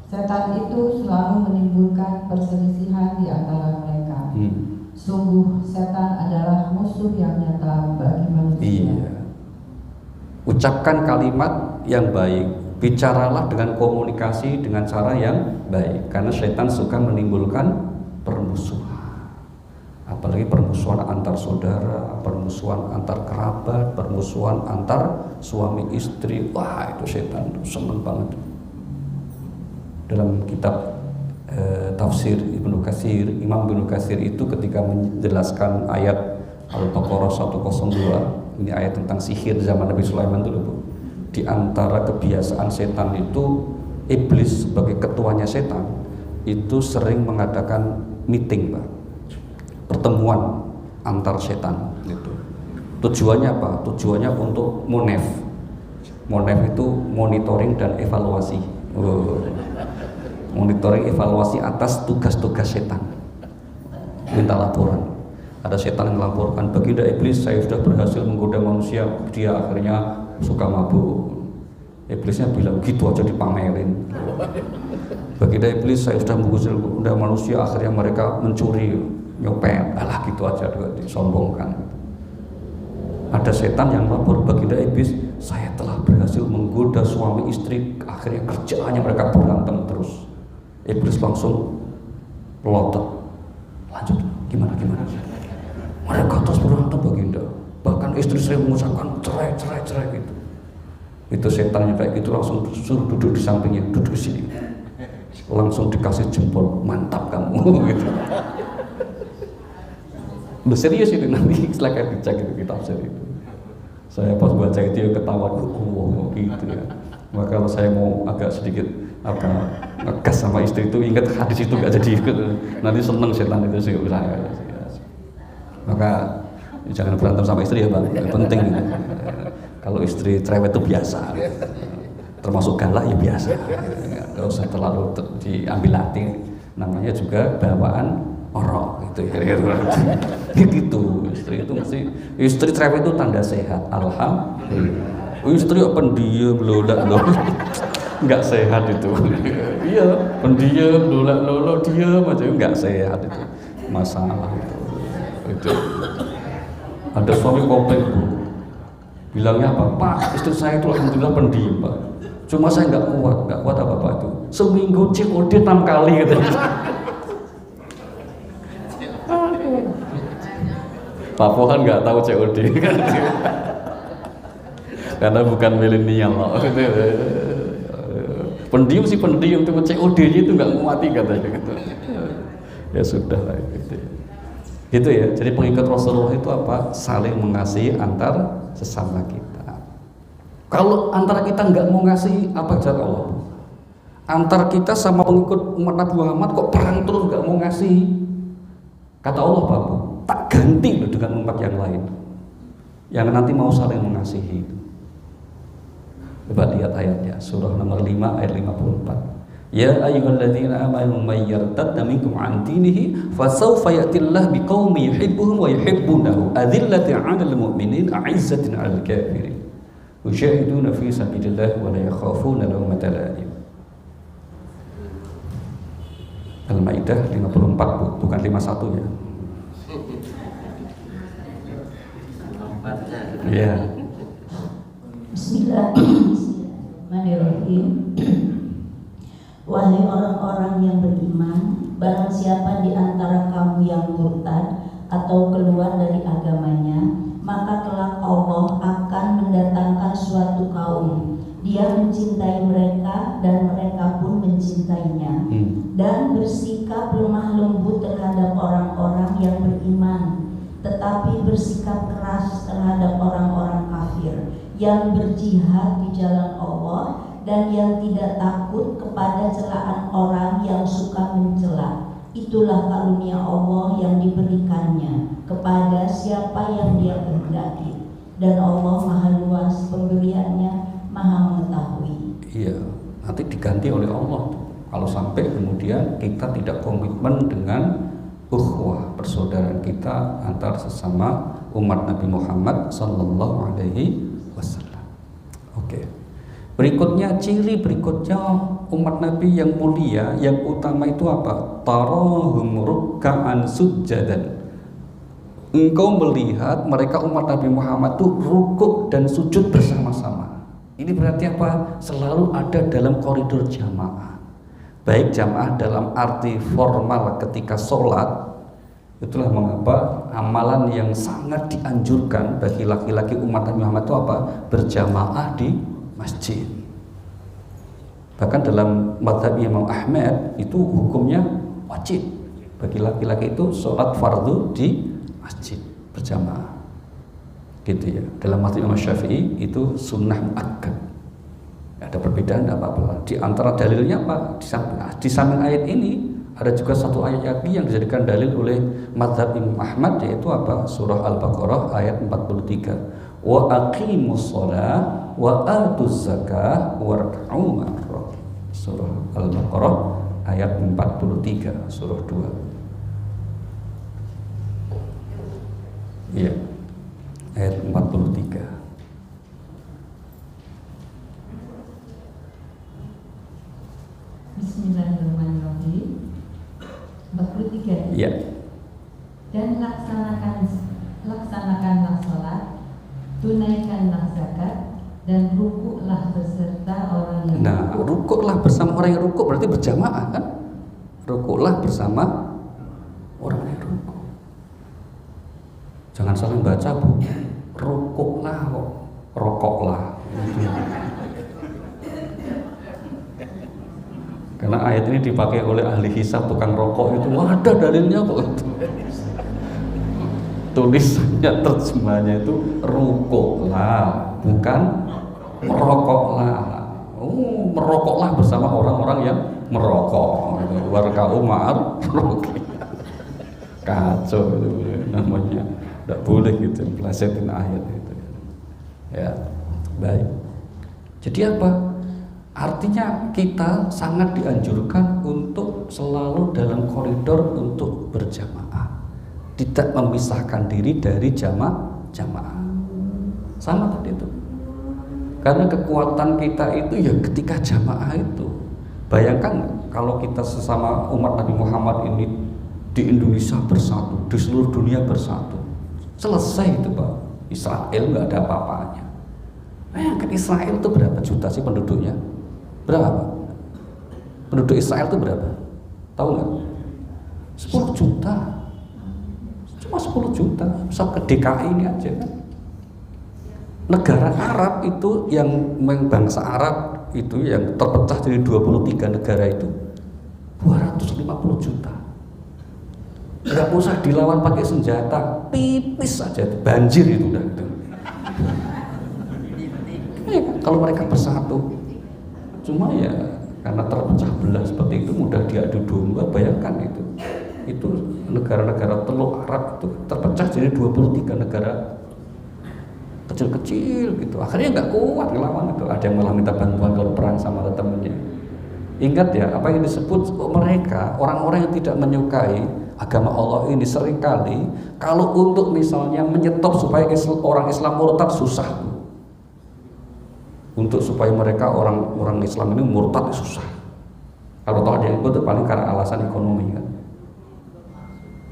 setan itu selalu menimbulkan perselisihan di antara mereka. Sungguh setan adalah musuh yang nyata bagi manusia. Iya. Ucapkan kalimat yang baik, bicaralah dengan komunikasi dengan cara yang baik, karena setan suka menimbulkan permusuhan, apalagi permusuhan antar saudara, permusuhan antar kerabat, permusuhan antar suami istri. Wah, itu setan seneng banget. Dalam kitab tafsir Ibnu Katsir, Imam Ibnu Katsir itu ketika menjelaskan ayat Al-Baqarah 102, ini ayat tentang sihir zaman Nabi Sulaiman dulu, Bu. Di antara kebiasaan setan itu, iblis sebagai ketuanya setan itu sering mengadakan meeting, Pak, pertemuan antar setan itu. Tujuannya apa? Tujuannya untuk monef. Monef itu monitoring dan evaluasi. Monitoring evaluasi atas tugas-tugas setan. Minta laporan. Ada setan yang melaporkan, baginda iblis, saya sudah berhasil menggoda manusia, dia akhirnya suka mabuk. Iblisnya bilang, gitu aja dipamerin. Baginda iblis, saya sudah menggoda manusia, akhirnya mereka mencuri, nyopet. Alah, gitu aja juga disombongkan. Ada setan yang lapor, baginda iblis, saya telah berhasil menggoda suami istri, akhirnya kerjaannya mereka berantem terus. Iblis langsung pelotot. Lanjut, gimana? Mereka terus berantem, baginda. Bahkan istri saya mengucapkan cerai gitu. Itu setan yang kayak gitu langsung suruh duduk di sampingnya, duduk di sini. Langsung dikasih jempol, mantap kamu gitu. Udah serius itu, nanti silakan dicek itu kitab tafsir itu. Saya pas baca itu ya ketawa, gitu ya. Maka kalau saya mau agak sedikit ngegas sama istri itu, ingat hadis itu gak jadi ikut. Nanti seneng setan itu sih saya. Maka jangan berantem sama istri ya, Bang. Penting gitu. Kalau istri cerewet itu biasa, termasuk galak ya biasa. Gak usah terlalu diambil hati. Namanya juga bawaan orok gitu ya. Gitu. Istri cerewet itu tanda sehat. Alhamdulillah. Istri pendiam, lola, nggak sehat itu. Iya, pendiam, lola, diam aja, nggak sehat itu. Masalah itu. Ada suami komplain, Bu. Bilangnya apa? Pak, istri saya itu alhamdulillah pendiam, Pak. Cuma saya nggak kuat apa-apa itu. Seminggu COD 6 kali gitu. Pak Pohan nggak tahu COD kan? Karena bukan milenial loh. Pendiam sih pendiam, cuma COD-nya itu nggak nguati katanya gitu. Ya sudah lah gitu. Gitu ya. Jadi pengikut Rasulullah itu apa? Saling mengasihi antar sesama kita. Kalau antara kita nggak mau ngasih, apa jarak Allah? Antar kita sama pengikut umat Nabi Muhammad kok perang terus nggak mau ngasih? Kata Allah, Pak, tak ganti loh dengan umat yang lain yang nanti mau saling mengasihi. Coba lihat ayatnya, surah nomor 5 ayat 54. Ya ayyuhalladzina amanu may yartadda minkum an dinihi fasawfa ya'tillahu biqaumin yuhibbuhum wa yuhibbunahu adillatin 'alal mu'minin 'izzatin 'alal kafirin yushahiduna fi sabilillah wa la yakhafuna lawmata la'im. Al-Maidah 54, bukan 51 ya. Ya. Bismillahirrahmanirrahim. Wahai orang-orang yang beriman, barang siapa di antara kamu yang murtad atau keluar dari agamanya, maka kelak Allah akan mendatangkan suatu kaum. Dia mencintai mereka dan mereka pun mencintainya, dan bersikap lemah lembut terhadap orang-orang yang beriman, tetapi bersikap keras terhadap orang-orang kafir yang berjihad di jalan Allah dan yang tidak takut kepada celaan orang yang suka mencela. Itulah karunia Allah yang diberikannya kepada siapa yang Dia kehendaki, dan Allah Maha Luas pemberiannya, Maha mengetahui. Iya, nanti diganti oleh Allah. Kalau sampai kemudian kita tidak komitmen dengan ukhuwah, persaudaraan kita antar sesama umat Nabi Muhammad sallallahu alaihi wasallam. Oke. Berikutnya, ciri berikutnya umat Nabi yang mulia, yang utama itu apa? Tarahum ruk'an sujjadan. Engkau melihat mereka umat Nabi Muhammad itu rukuk dan sujud bersama-sama. Ini berarti apa? Selalu ada dalam koridor jamaah. Baik jamaah dalam arti formal ketika sholat. Itulah mengapa amalan yang sangat dianjurkan bagi laki-laki umat Nabi Muhammad itu apa? Berjamaah di masjid. Bahkan dalam mazhab Imam Ahmad itu hukumnya wajib bagi laki-laki itu sholat fardu di masjid berjamaah, gitu ya. Dalam mazhab Imam Syafi'i itu sunnah muakkad. Ada perbedaan, tidak apa-apa. Di antara dalilnya apa? Di samping ayat ini ada juga satu ayat lagi yang dijadikan dalil oleh mazhab Imam Ahmad, yaitu apa? Surah Al-Baqarah ayat 43. Wa aqimus shalah wa atuz zakah warka'u ma'ar. Surah Al-Baqarah ayat 43, surah 2. Iya, ayat 43. Bismillahirrahmanirrahim. 43. Iya. Dan laksanakanlah sholat, tunaikanlah zakat, dan rukuklah beserta orang yang Nah, rukuklah bersama orang yang rukuk berarti berjamaah kan? Rukuklah bersama orang yang rukuk. Jangan salah baca, Bu. Rukuklah kok, rokoklah. Karena ayat ini dipakai oleh ahli hisab, tukang rokok itu ada dalilnya kok. Tulisannya, terjemahnya itu rukuklah, bukan merokoklah. Merokoklah bersama orang-orang yang merokok. Warka'u ma'ar roki. Kacau itu namanya. Tidak boleh gitu melesetin ayat itu. Ya, baik. Jadi apa? Artinya kita sangat dianjurkan untuk selalu dalam koridor untuk berjamaah, tidak memisahkan diri dari jamaah. Sama tadi itu. Karena kekuatan kita itu ya ketika jamaah itu. Bayangkan kalau kita sesama umat Nabi Muhammad ini di Indonesia bersatu, di seluruh dunia bersatu. Selesai itu Pak. Israel nggak ada apa-apanya. Kan Israel itu berapa juta sih penduduknya? Berapa? Penduduk Israel itu berapa? Tahu nggak? 10 juta. Cuma 10 juta. Sampai ke DKI ini aja kan. Negara Arab itu yang bangsa Arab itu yang terpecah dari 23 negara itu 250 juta. Nggak usah dilawan pakai senjata, pipis saja banjir itu udah. Ya, kalau mereka bersatu, cuma ya karena terpecah belah seperti itu mudah diadu domba. Bayangkan itu negara-negara Teluk Arab itu terpecah jadi 23 negara kecil-kecil gitu. Akhirnya nggak kuat ngelawan itu. Ada yang malah minta bantuan kalau perang sama temennya. Ingat ya, apa yang disebut mereka orang-orang yang tidak menyukai agama Allah ini seringkali kalau untuk misalnya menyetop supaya orang Islam murtad susah. Untuk supaya mereka orang Islam ini murtad susah. Kalau tahu ada yang ikut paling karena alasan ekonomi kan.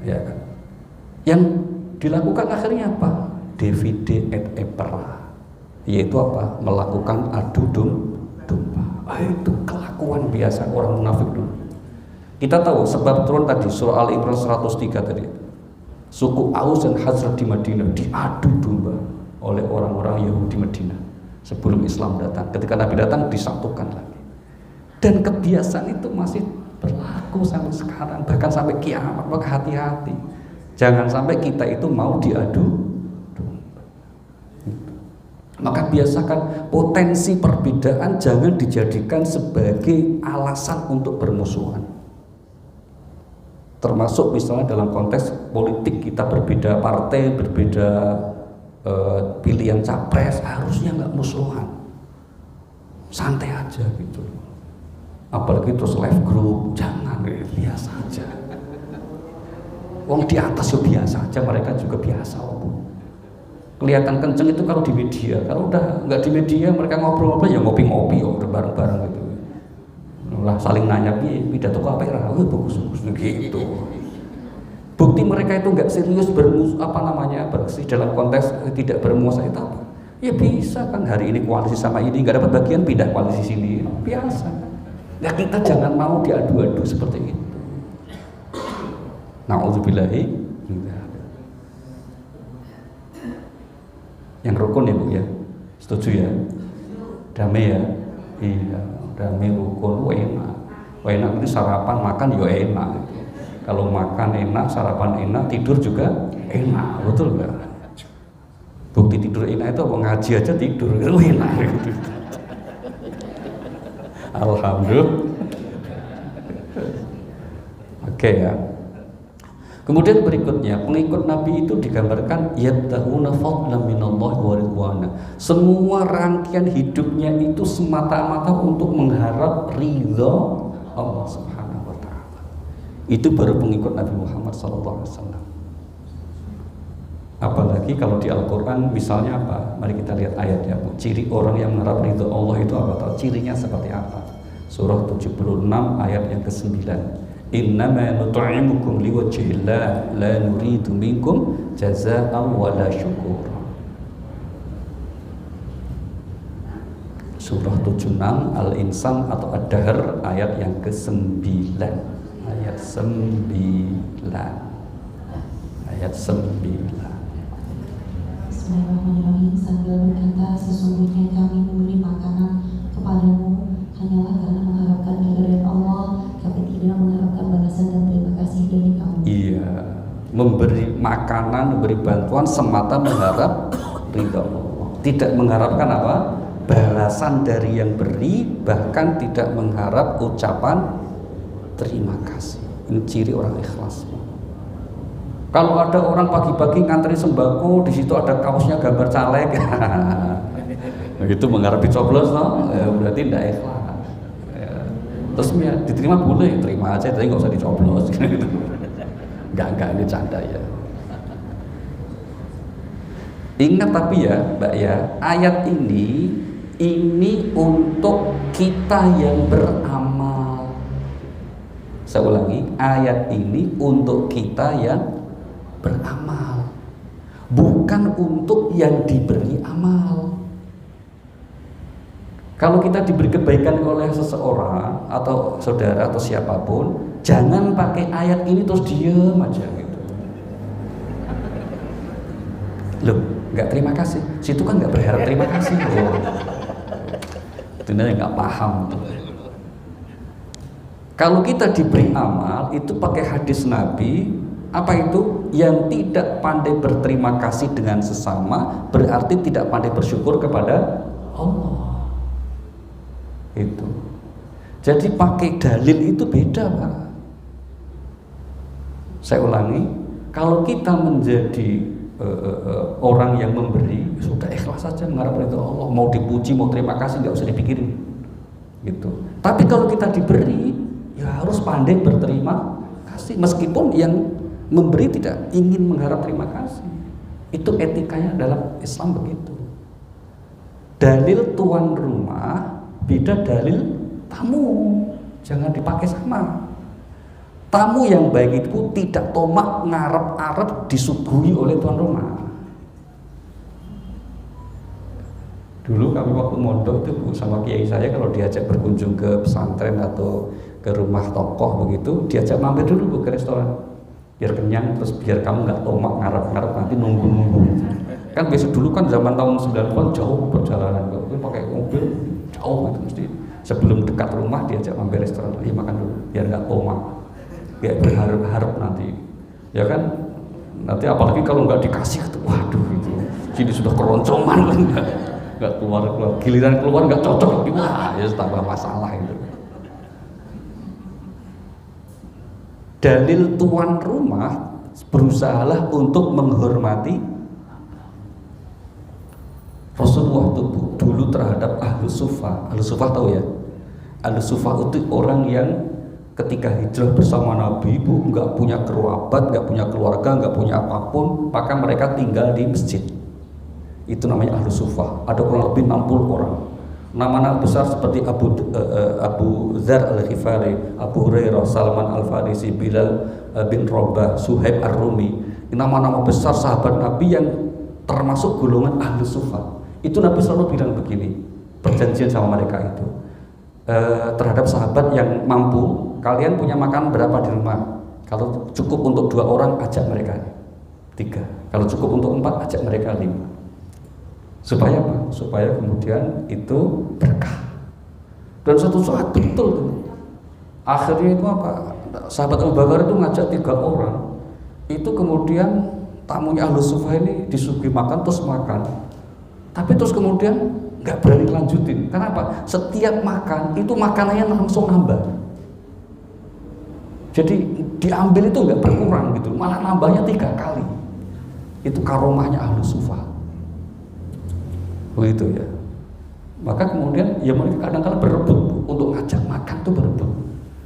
Ya kan. Yang dilakukan akhirnya apa? Divide et impera. Yaitu apa? Melakukan adu domba. Itu kelakuan biasa orang munafik dulu. Kita tahu sebab turun tadi surah Al-Imran 103 tadi. Suku Aus dan Khazraj di Madinah diadu domba oleh orang-orang Yahudi Madinah sebelum Islam datang. Ketika Nabi datang disatukan lagi. Dan kebiasaan itu masih berlaku sampai sekarang, bahkan sampai kiamat. Maka hati-hati. Jangan sampai kita itu mau diadu. Maka biasakan potensi perbedaan jangan dijadikan sebagai alasan untuk bermusuhan. Termasuk misalnya dalam konteks politik kita berbeda partai, berbeda pilihan capres, harusnya nggak musuhan, santai aja gitu. Apalagi terus live group, jangan, biasa aja. Wong di atas ya biasa aja, mereka juga biasa. kelihatan kenceng itu kalau di media. Kalau udah nggak di media, mereka ngobrol-ngobrol ya ngopi-ngopi, udah bareng-bareng gitu. Lah saling nanya, pidato apa ya? Bagus gitu. Bukti mereka itu nggak serius bersih dalam konteks tidak bermuasa itu apa? Ya bisa kan, hari ini koalisi sama ini nggak dapat bagian, pindah koalisi sini, biasa. Ya kita jangan mau diadu-adu seperti itu. Na'udzubillahi. Yang rukun ya Bu ya, setuju ya? Damai ya, iya, damai rukun, enak. Enak itu sarapan makan ya enak. Gitu. Kalau makan enak, sarapan enak, tidur juga enak, betul nggak? Bukti tidur enak itu apa, ngaji aja tidur, enak gitu. Alhamdulillah. Oke ya. Kemudian berikutnya, pengikut Nabi itu digambarkan yabtahuna fadlan minallahi wa ridwana. Semua rangkaian hidupnya itu semata-mata untuk mengharap ridha Allah Subhanahu wa taala. Itu baru pengikut Nabi Muhammad SAW. Apalagi kalau di Al-Qur'an misalnya apa? Mari kita lihat ayatnya, Bu. Ciri orang yang mengharap ridha Allah itu apa? Tahu cirinya seperti apa? Surah 76 ayat yang ke-9. Innama nut'imukum liwajhillah la nuridu minkum jazaa'an wala syukura. Surah 76 Al-Insan atau Ad-Dahr ayat yang ke-9. Ayat 9. Ayat 9. Bismillahirrahmanirrahim. Sambil berkata, sesungguhnya kami memberi makanan kepadamu hanyalah karena mengharapkan keridhaan Allah, tapi tidak mengharapkan balasan dan terima kasih dari kamu. Iya, memberi makanan, memberi bantuan semata mengharap ridha Allah. Tidak mengharapkan apa? Balasan dari yang beri, bahkan tidak mengharap ucapan terima kasih. Ini ciri orang ikhlas. Kalau ada orang pagi-pagi ngantri sembako, di situ ada kaosnya gambar caleg, itu mengharap dicoblos, no? Ya, berarti tidak ikhlas. Ya. Terus ya, diterima boleh, terima aja, tapi nggak usah dicoblos. Enggak, ini canda ya. Ingat tapi ya, Mbak ya, ayat ini untuk kita yang beramal. Saya ulangi, ayat ini untuk kita yang beramal, bukan untuk yang diberi amal. Kalau kita diberi kebaikan oleh seseorang atau saudara atau siapapun, jangan pakai ayat ini terus diam aja gitu. Loh, nggak terima kasih. Situ kan nggak berharap terima kasih loh. Itu nggak paham tuh. Kalau kita diberi amal itu pakai hadis Nabi, apa itu? Yang tidak pandai berterima kasih dengan sesama berarti tidak pandai bersyukur kepada Allah. Itu. Jadi pakai dalil itu beda, Pak. Saya ulangi, kalau kita menjadi orang yang memberi, sudah ikhlas saja mengharap ridha Allah, mau dipuji, mau terima kasih nggak usah dipikirin. Gitu. Tapi kalau kita diberi, ya harus pandai berterima kasih meskipun yang memberi tidak ingin mengharap terima kasih. Itu etikanya dalam Islam begitu. Dalil tuan rumah beda dalil tamu, jangan dipakai sama. Tamu yang baik itu tidak tomak ngarep-arep disuguhi oleh tuan rumah. Dulu kami waktu mondok itu sama kiai saya kalau diajak berkunjung ke pesantren atau ke rumah tokoh begitu, diajak mampir dulu Bu ke restoran. Biar kenyang, terus biar kamu nggak tomak ngarep-ngarep nanti nunggu-nunggu. Kan besok dulu kan zaman tahun 90-an jauh perjalanan, kalau pakai mobil jauh gitu mesti. Sebelum dekat rumah diajak mampir restoran, makan dulu, biar nggak tomak, nggak berharap-harap nanti. Ya kan, nanti apalagi kalau nggak dikasih, waduh itu, sini sudah keroncongan kan, nggak keluar, giliran keluar nggak cocok, wah ya tambah masalah itu. Dalil tuan rumah berusahalah untuk menghormati Rasulullah dulu terhadap ahlu sufah. Ahlu sufah tahu ya? Ahlu sufah itu orang yang ketika hijrah bersama Nabi Bu nggak punya kerabat, nggak punya keluarga, nggak punya apapun, maka mereka tinggal di masjid. Itu namanya ahlu suffah. Ada kurang lebih 60 orang. Nama-nama besar seperti Abu Dzar al-Ghifari, Abu Hurairah, Salman al-Farisi, Bilal bin Rabah, Suhaib ar-Rumi. Ini nama-nama besar sahabat Nabi yang termasuk golongan ahlu suffah. Itu Nabi selalu bilang begini, perjanjian sama mereka itu, terhadap sahabat yang mampu, kalian punya makan berapa di rumah? Kalau cukup untuk 2 orang, ajak mereka 3. Kalau cukup untuk 4, ajak mereka 5. Supaya apa? Supaya kemudian itu berkah. Dan suatu saat betul. Akhirnya itu apa? Sahabat Abu Bakar itu ngajak 3 orang. Itu kemudian tamunya ahlu suffah ini disuguhi makan, terus makan. Tapi terus kemudian nggak berani lanjutin. Kenapa? Setiap makan itu makanannya langsung nambah. Jadi diambil itu nggak berkurang gitu, malah nambahnya 3 kali. Itu karomahnya ahlu suffah. Begitu ya. Maka kemudian ya mereka kadang-kadang berebut untuk ngajak makan tuh berebut.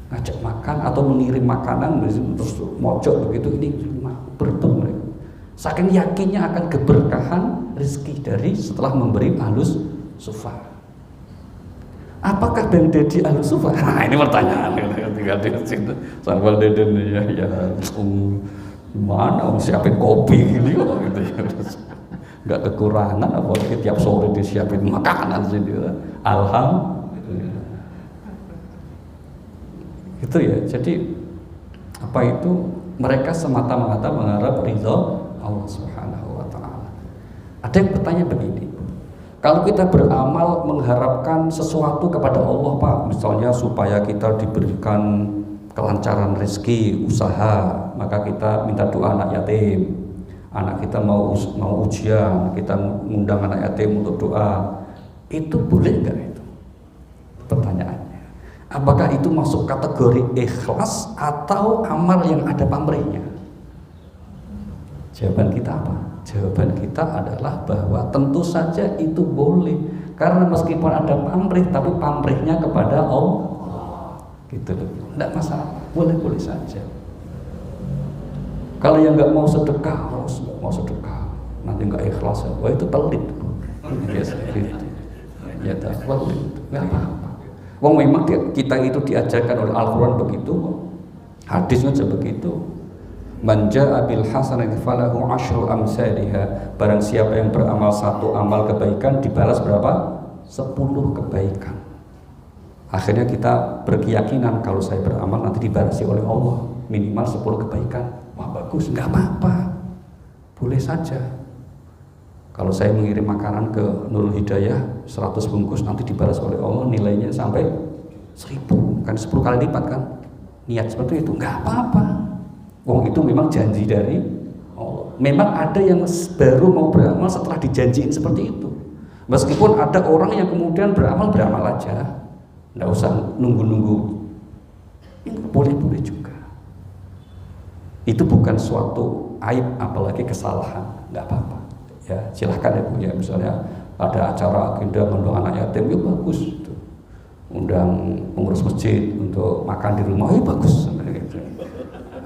Ngajak makan atau mengirim makanan terus mojok begitu, ini berebut mereka. Saking yakinnya akan keberkahan rezeki dari setelah memberi ahlus suffah. Apakah Bang Deddy ahlus suffah? Nah, ini pertanyaan tinggal di situ. Sambil Deden ya mana siapin kopi gini kok gitu ya. Nggak kekurangan, apalagi tiap sore disiapin makanan sendiri. Alhamdulillah. Itu ya. Jadi apa itu? Mereka semata-mata mengharap ridha Allah Subhanahu wa taala. Ada yang bertanya begini. Kalau kita beramal mengharapkan sesuatu kepada Allah, Pak, misalnya supaya kita diberikan kelancaran rezeki, usaha, maka kita minta doa anak yatim. Anak kita mau ujian, kita mengundang anak yatim untuk doa, itu boleh nggak itu? Pertanyaannya, apakah itu masuk kategori ikhlas atau amal yang ada pamrihnya? Jawaban kita apa? Jawaban kita adalah bahwa tentu saja itu boleh, karena meskipun ada pamrih, tapi pamrihnya kepada Allah, gitu loh, nggak masalah, boleh-boleh saja. Kalau yang nggak mau sedekah, nanti nggak ikhlas, wah itu pelit. Ya tak, nggak apa-apa. Wong memang kita itu diajarkan oleh Al-Quran begitu, hadisnya juga begitu. Man jaa bil hasanati falahu asyru amsalihha. Barang siapa yang beramal 1 amal kebaikan dibalas berapa? 10 kebaikan. Akhirnya kita berkeyakinan kalau saya beramal nanti dibalasi oleh Allah minimal 10 kebaikan. Wah bagus, nggak apa-apa, boleh saja. Kalau saya mengirim makanan ke Nurul Hidayah 100 bungkus nanti dibalas oleh Allah nilainya sampai 1000, kan 10 kali lipat kan. Niat seperti itu nggak apa-apa. Wong itu memang janji dari Allah. Memang ada yang baru mau beramal setelah dijanjiin seperti itu. Meskipun ada orang yang kemudian beramal aja, nggak usah nunggu-nunggu. Ini boleh-boleh juga. Itu bukan suatu aib, apalagi kesalahan, nggak apa-apa. Ya silahkan ya Bu ya, misalnya ada acara agenda mengundang anak yatim, ya bagus. Gitu. Undang pengurus masjid untuk makan di rumah, ya bagus. Gitu.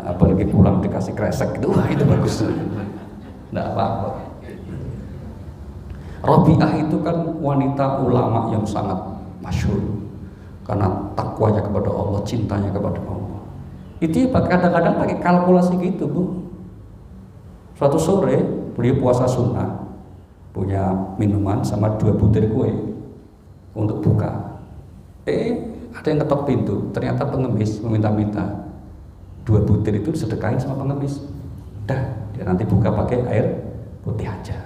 Apalagi pulang dikasih kresek, itu, wah itu bagus. Nggak apa-apa. Rabi'ah itu kan wanita ulama yang sangat masyhur karena takwanya kepada Allah, cintanya kepada Allah. Itu kadang-kadang pakai kalkulasi gitu Bu. Suatu sore beliau puasa sunnah, punya minuman sama 2 butir kue untuk buka. Ada yang ketok pintu, ternyata pengemis meminta-minta 2 butir itu sedekahin sama pengemis. Dah, dia nanti buka pakai air putih aja.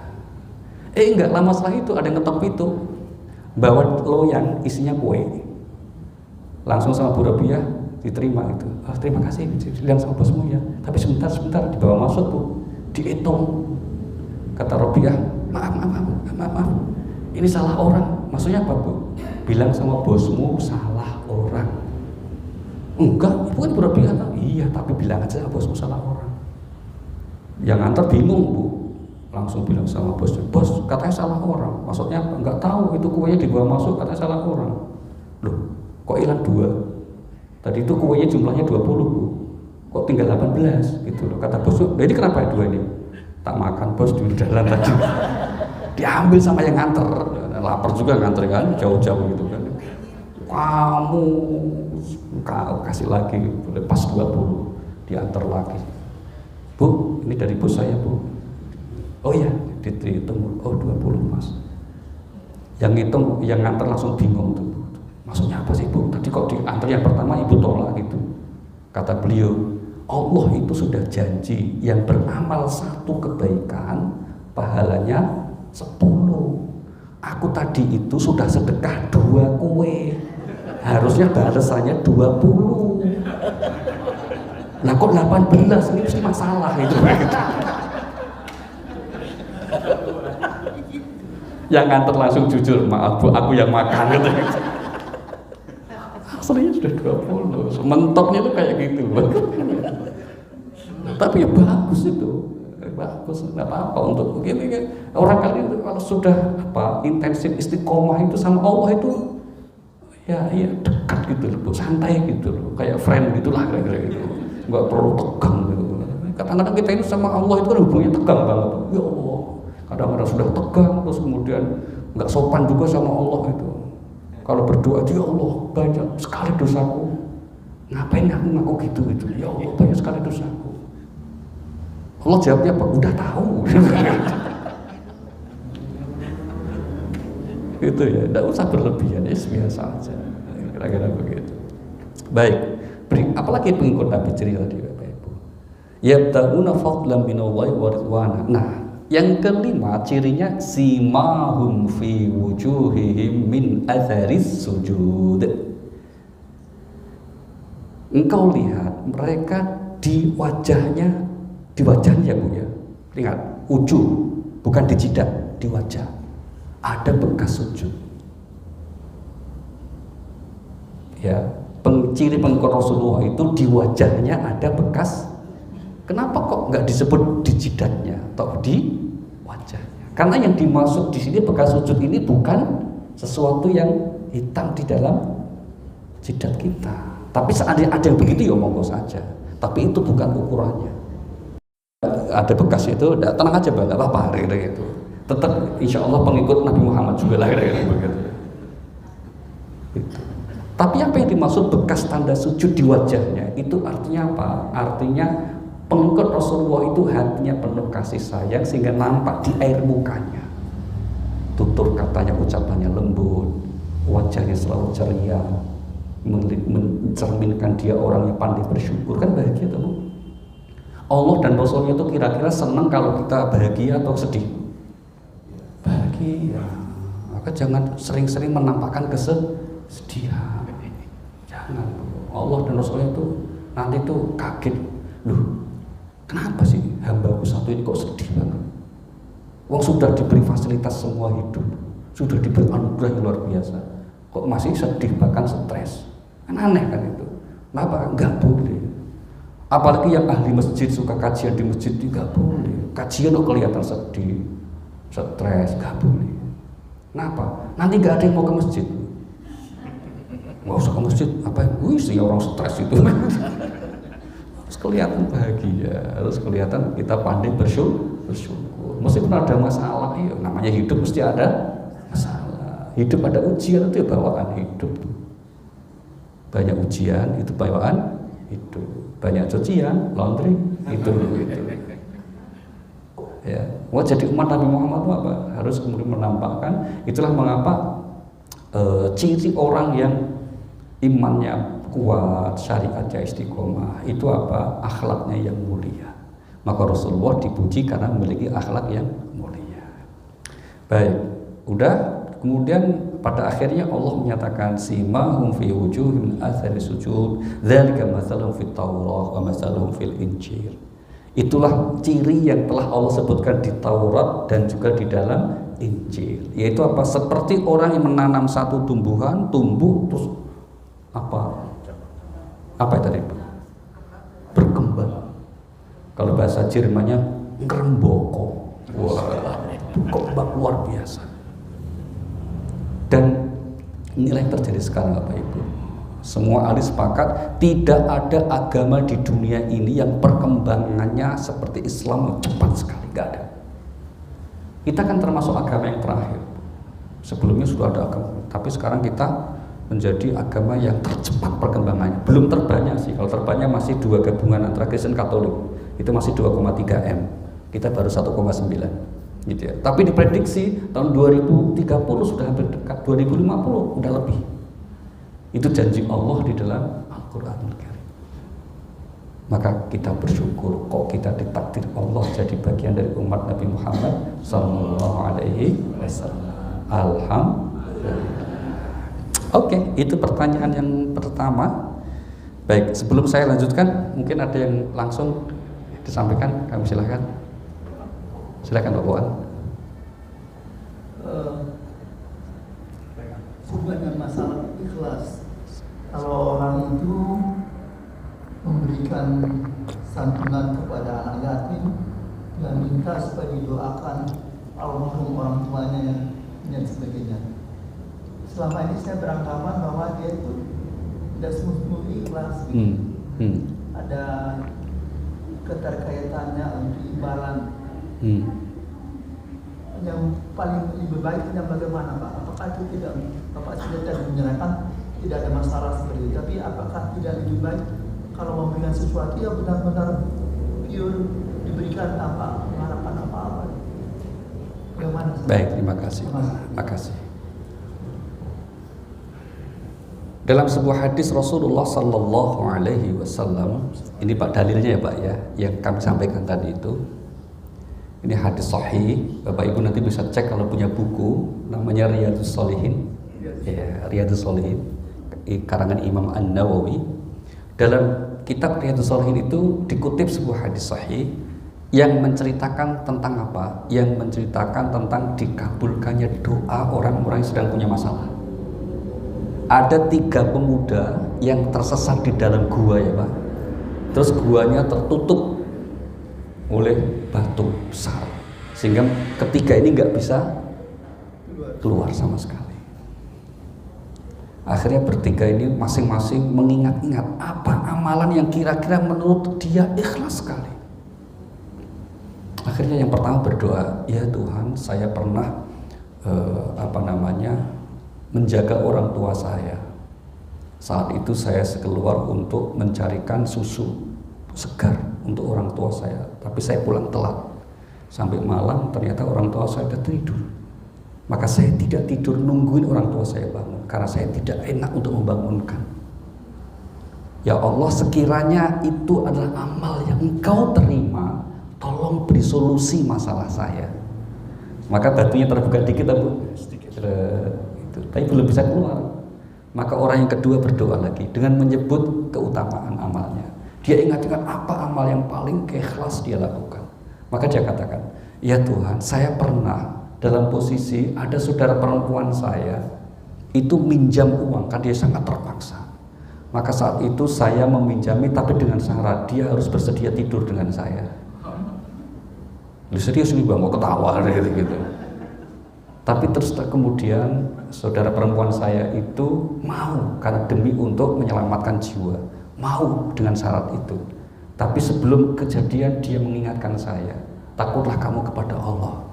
Enggak lama setelah itu ada yang ketok pintu, bawa loyang isinya kue. Langsung sama Bu Rabiah diterima itu. Oh, terima kasih, bilang sama bosmu ya. Tapi sebentar dibawa masuk Bu, dihitung. Kata Rabiah, maaf, ini salah orang. Maksudnya apa Bu? Bilang sama bosmu salah orang. Enggak, ibu kan Bu Rabiah. Iya, tapi bilang aja sama bosmu salah orang. Yang nganter bingung Bu, langsung bilang sama bosnya, bos katanya salah orang. Maksudnya enggak tahu itu kuenya dibawa masuk katanya salah orang. Loh, kok hilang 2? Tadi itu kuenya jumlahnya 20 Bu, kok tinggal 18 gitu loh. Kata bosnya, ini kenapa 2 ini? Tak makan bos di jalan tadi. diambil sama yang nganter. Lapar juga nganter kan, jauh-jauh gitu kan. Kamu kasih lagi, pas 20 diantar lagi. Bu, ini dari bos saya, Bu. Oh iya, dihitung. Oh 20 Mas. Yang hitung, yang nganter langsung bingung tuh. Maksudnya apa sih, Bu? Tadi kok diantar yang pertama Ibu tolak gitu. Kata beliau, Allah itu sudah janji yang beramal 1 kebaikan pahalanya 10. Aku tadi itu sudah sedekah 2 kue, harusnya balasannya 20. Nah kok 18, ini mesti masalah itu. Yang nganter langsung jujur, maaf Bu, aku yang makan gitu. Aslinya sudah 20, mentoknya itu kayak gitu. Tapi ya bagus itu, bagus, nggak apa-apa untuk begini kan. Orang kali itu kalau sudah intensif istiqomah itu sama Allah itu ya dekat gitu loh, santai gitu loh, kayak friend gitulah kira-kira gitu, nggak perlu tegang gitu. Kadang-kadang kita ini sama Allah itu kan hubungannya tegang banget. Ya Allah, kadang-kadang sudah tegang terus kemudian nggak sopan juga sama Allah itu. Kalau berdoa, ya Allah banyak sekali dosaku. Ngapain ngaku gitu gitu? Ya Allah banyak sekali dosaku. Allah jawabnya apa? Udah tahu. Gitu ya, tidak usah berlebihan, biasa aja. Kira-kira begitu. Baik, apalagi pengikut Nabi cerita tadi Bapak Ibu. Yabtaguna fadlan minallahi wa ridwana. Nah, yang kelima cirinya simahum fi wujuhihim min atharis sujud. Engkau lihat mereka di wajahnya Bu ya. Ingat, wujuh bukan di jidat, di wajah ada bekas sujud. Ya, ciri pengikut Rasulullah itu di wajahnya ada bekas. Kenapa kok nggak disebut di jidatnya atau di wajahnya? Karena yang dimaksud di sini bekas sujud ini bukan sesuatu yang hitam di dalam jidat kita. Tapi seandainya ada yang begitu ya monggo saja. Tapi itu bukan ukurannya. Ada bekas itu, tenang aja Mbak, nggak apa-apa gitu. Tetap insya Allah pengikut Nabi Muhammad juga lah begitu. Gitu. Tapi apa yang dimaksud bekas tanda sujud di wajahnya itu artinya apa? Artinya pengikut Rasulullah itu hatinya penuh kasih sayang sehingga nampak di air mukanya. Tutur katanya, ucapannya lembut, wajahnya selalu ceria, mencerminkan dia orang yang pandai bersyukur. Kan bahagia tuh Bu. Allah dan Rasulnya itu kira-kira senang kalau kita bahagia atau sedih? Bahagia. Maka jangan sering-sering menampakkan kesedihan. Jangan. Allah dan Rasulnya itu nanti itu kaget. Loh, kenapa sih hambaku satu ini kok sedih banget? Wong sudah diberi fasilitas semua hidup, sudah diberi anugerah yang luar biasa, kok masih sedih bahkan stres? Kan aneh kan itu. Kenapa? Enggak boleh. Apalagi yang ahli masjid suka kajian di masjid juga boleh. Kajian kok kelihatan sedih, stres, nggak boleh. Kenapa? Nanti nggak ada yang mau ke masjid. Nggak usah ke masjid. Apa? Wih, sih orang stres itu. Harus kelihatan bahagia, harus kelihatan kita pandai bersyukur. Meskipun ada masalah, ya, namanya hidup mesti ada masalah. Hidup ada ujian, itu bawaan hidup. Banyak ujian itu bawaan hidup. Banyak cucian, laundry, itu. Ya, mau jadi umat Nabi Muhammad itu apa? Harus kemudian menampakkan. Itulah mengapa ciri orang yang imannya kuat, syariatnya istiqomah, itu apa? Akhlaknya yang mulia. Maka Rasulullah dipuji karena memiliki akhlak yang mulia. Baik, udah. Kemudian pada akhirnya Allah menyatakan simahum fi wujuhihim athari sujud dzalika mathaluhum fit Taurat wa mathaluhum fil Injil. Itulah ciri yang telah Allah sebutkan di Taurat dan juga di dalam Injil, yaitu apa? Seperti orang yang menanam satu tumbuhan, tumbuh terus apa tadi? Berkembang. Kalau bahasa Jermannya ngremboko. Wah, berkembang luar biasa. Dan inilah yang terjadi sekarang Bapak Ibu. Semua ahli sepakat tidak ada agama di dunia ini yang perkembangannya seperti Islam cepat sekali, nggak ada. Kita kan termasuk agama yang terakhir. Sebelumnya sudah ada agama, tapi sekarang kita menjadi agama yang tercepat perkembangannya. Belum terbanyak sih, kalau terbanyak masih 2 gabungan antara Kristen Katolik, itu masih 2,3 M. Kita baru 1,9 gitu ya. Tapi diprediksi tahun 2030 sudah hampir dekat, 2050 udah lebih. Itu janji Allah di dalam Al-Qur'anul Karim. Maka kita bersyukur kok kita ditakdir Allah jadi bagian dari umat Nabi Muhammad sallallahu alaihi wasallam. Alhamdulillah. Oke, itu pertanyaan yang pertama. Baik, sebelum saya lanjutkan, mungkin ada yang langsung disampaikan, kami silakan. Silakan Pak Boan. Sebenarnya masalah ikhlas. Kalau orang itu memberikan santunan kepada anak yatim dan minta supaya didoakan almarhum orang tuanya dan sebagainya. Selama ini saya beranggapan bahwa dia itu tidak semua ikhlas. Ada keterkaitannya untuk imbalan. Yang paling lebih baik yang bagaimana Pak? Apakah itu tidak, Bapak sudah menyerahkan tidak ada masalah seperti itu, tapi apakah tidak lebih baik kalau memberikan sesuatu yang benar-benar pure diberikan tanpa mengharapkan apa-apa? Bagaimana? Baik, terima kasih. Terima kasih. Dalam sebuah hadis Rasulullah Sallallahu Alaihi Wasallam, ini Pak dalilnya ya Pak ya, yang kami sampaikan tadi itu. Ini hadis sahih, Bapak Ibu nanti bisa cek kalau punya buku, namanya Riyadhus Shalihin. Ya, Riyadhus Shalihin, karangan Imam An-Nawawi. Dalam kitab Riyadhus Shalihin itu dikutip sebuah hadis sahih yang menceritakan tentang apa? Yang menceritakan tentang dikabulkannya doa orang-orang yang sedang punya masalah. Ada 3 pemuda yang tersesat di dalam gua ya Pak. Terus guanya tertutup oleh batu besar, sehingga ketiga ini nggak bisa keluar sama sekali. Akhirnya bertiga ini masing-masing mengingat-ingat apa amalan yang kira-kira menurut dia ikhlas sekali. Akhirnya yang pertama berdoa, ya Tuhan, saya pernah menjaga orang tua saya. Saat itu saya keluar untuk mencarikan susu segar untuk orang tua saya, tapi saya pulang telat. Sampai malam ternyata orang tua saya sudah tidur. Maka saya tidak tidur nungguin orang tua saya bangun, karena saya tidak enak untuk membangunkan. Ya Allah, sekiranya itu adalah amal yang Engkau terima, tolong beri solusi masalah saya. Maka batunya terbuka dikit, Bu. Tapi belum bisa keluar. Maka orang yang kedua berdoa lagi dengan menyebut keutamaan amalnya. Dia ingat-ingat apa amal yang paling ikhlas dia lakukan. Maka dia katakan, ya Tuhan, saya pernah dalam posisi ada saudara perempuan saya itu minjam uang, kan dia sangat terpaksa. Maka saat itu saya meminjami, tapi dengan syarat dia harus bersedia tidur dengan saya. Lu serius nih Bang, mau ketawa gitu. Tapi terus kemudian saudara perempuan saya itu mau, karena demi untuk menyelamatkan jiwa, mau dengan syarat itu. Tapi sebelum kejadian dia mengingatkan saya, takutlah kamu kepada Allah.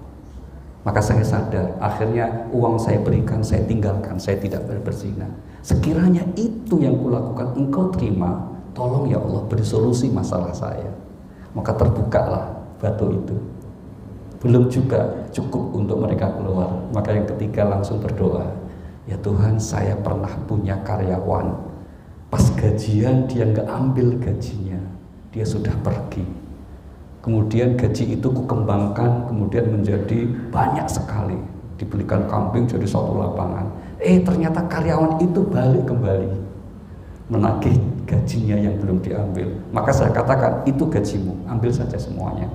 Maka saya sadar, akhirnya uang saya berikan, saya tinggalkan, saya tidak berzina. Sekiranya itu yang kulakukan, Engkau terima, tolong ya Allah beri solusi masalah saya. Maka terbukalah batu itu. Belum juga cukup untuk mereka keluar. Maka yang ketiga langsung berdoa, ya Tuhan, saya pernah punya karyawan, pas gajian dia nggak ambil gajinya, dia sudah pergi. Kemudian gaji itu kukembangkan, kemudian menjadi banyak sekali, dibelikan kambing jadi satu lapangan. Ternyata karyawan itu balik kembali menagih gajinya yang belum diambil. Maka saya katakan, itu gajimu, ambil saja semuanya.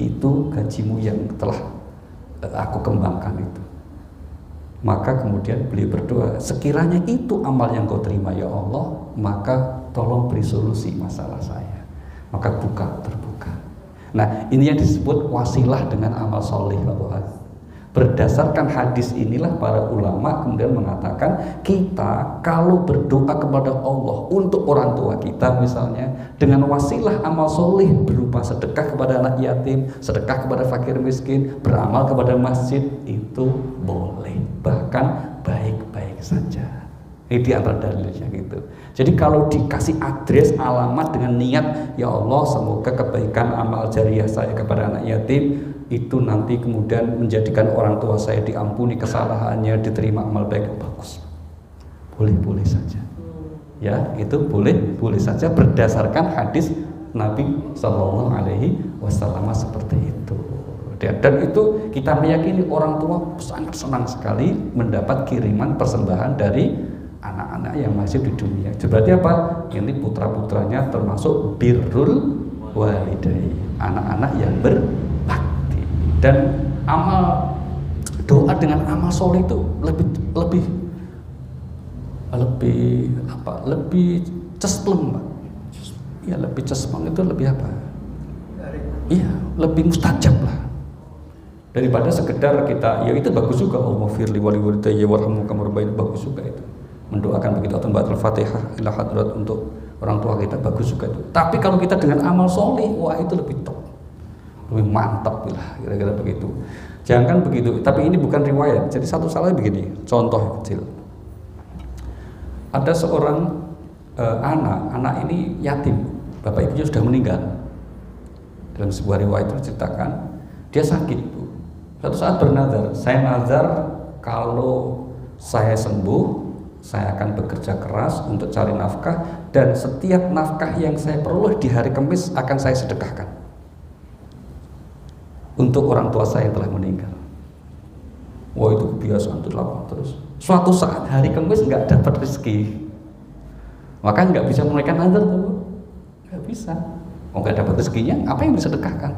Itu gajimu yang telah aku kembangkan itu. Maka kemudian beliau berdoa, sekiranya itu amal yang kau terima ya Allah, maka tolong beri solusi masalah saya. Maka terbuka. Nah, ini yang disebut wasilah dengan amal soleh, Pak Tuhan. Berdasarkan hadis inilah para ulama kemudian mengatakan kita kalau berdoa kepada Allah untuk orang tua kita misalnya dengan wasilah amal soleh berupa sedekah kepada anak yatim, sedekah kepada fakir miskin, beramal kepada masjid itu boleh, bahkan baik-baik saja. Ini di antara dalilnya gitu. Jadi kalau dikasih address alamat dengan niat ya Allah semoga kebaikan amal jariah saya kepada anak yatim itu nanti kemudian menjadikan orang tua saya diampuni kesalahannya, diterima amal baik, bagus, boleh-boleh saja ya, itu boleh saja berdasarkan hadis Nabi Shallallahu Alaihi Wasallam seperti itu. Dan itu kita meyakini orang tua sangat senang sekali mendapat kiriman persembahan dari anak-anak yang masih di dunia. Berarti apa? Ini putra-putranya termasuk birrul walidai, anak-anak yang berbakti. Dan amal doa dengan amal soleh itu lebih cesplem, Pak. Ya, lebih cesplem itu lebih apa? Iya, lebih mustajab lah daripada sekedar kita. Ya itu bagus juga, Allahumma firli wali walidayya warhamhum kama rabbayani, bagus juga itu. Mendoakan begitu atau membaca Al-Fatihah ila hadrat untuk orang tua kita, bagus juga itu. Tapi kalau kita dengan amal soleh, wah itu lebih top, lebih mantap lah, kira-kira begitu. Jangan begitu, tapi ini bukan riwayat. Jadi satu salahnya begini, contoh kecil. Ada seorang anak ini yatim, bapak ibunya sudah meninggal. Dalam sebuah riwayat itu diceritakan, dia sakit, Bu. Suatu saat bernazar, saya nazar kalau saya sembuh, saya akan bekerja keras untuk cari nafkah dan setiap nafkah yang saya peroleh di hari Kamis akan saya sedekahkan untuk orang tua saya yang telah meninggal. Wah itu kebiasaan terus. Suatu saat hari Kamis nggak dapat rezeki, maka nggak bisa menunaikan nazar tuh, nggak bisa. Oh nggak dapat rezekinya, apa yang bisa sedekahkan?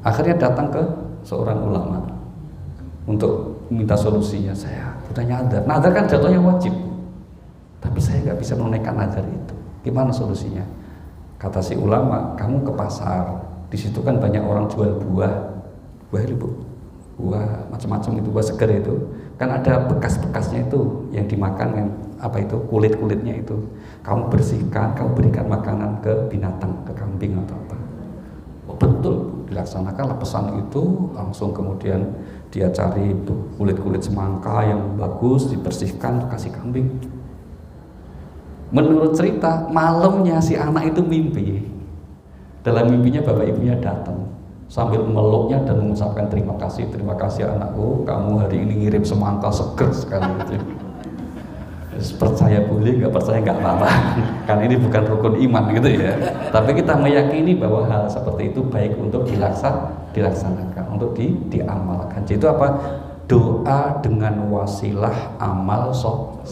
Akhirnya datang ke seorang ulama untuk minta solusinya. Saya punya nazar. Nazar kan jatuhnya wajib, tapi saya nggak bisa menunaikan nazar itu. Gimana solusinya? Kata si ulama, kamu ke pasar. Di situ kan banyak orang jual buah itu, Bu. Buah macam-macam itu, buah segar itu. Kan ada bekas-bekasnya itu yang dimakan yang apa itu, kulit-kulitnya itu. Kamu bersihkan, kamu berikan makanan ke binatang, ke kambing atau apa. Oh, betul, dilaksanakanlah pesan itu, langsung kemudian dia cari kulit-kulit semangka yang bagus, dibersihkan, kasih kambing. Menurut cerita, malamnya si anak itu mimpi. Dalam mimpinya bapak ibunya datang sambil memeluknya dan mengucapkan terima kasih anakku, kamu hari ini ngirim semangka seger sekali gitu. Percaya boleh, nggak percaya nggak apa-apa. Kan ini bukan rukun iman gitu ya. Tapi kita meyakini bahwa hal seperti itu baik untuk dilaksanakan, untuk diamalkan. Jadi itu apa? Doa dengan wasilah amal soleh.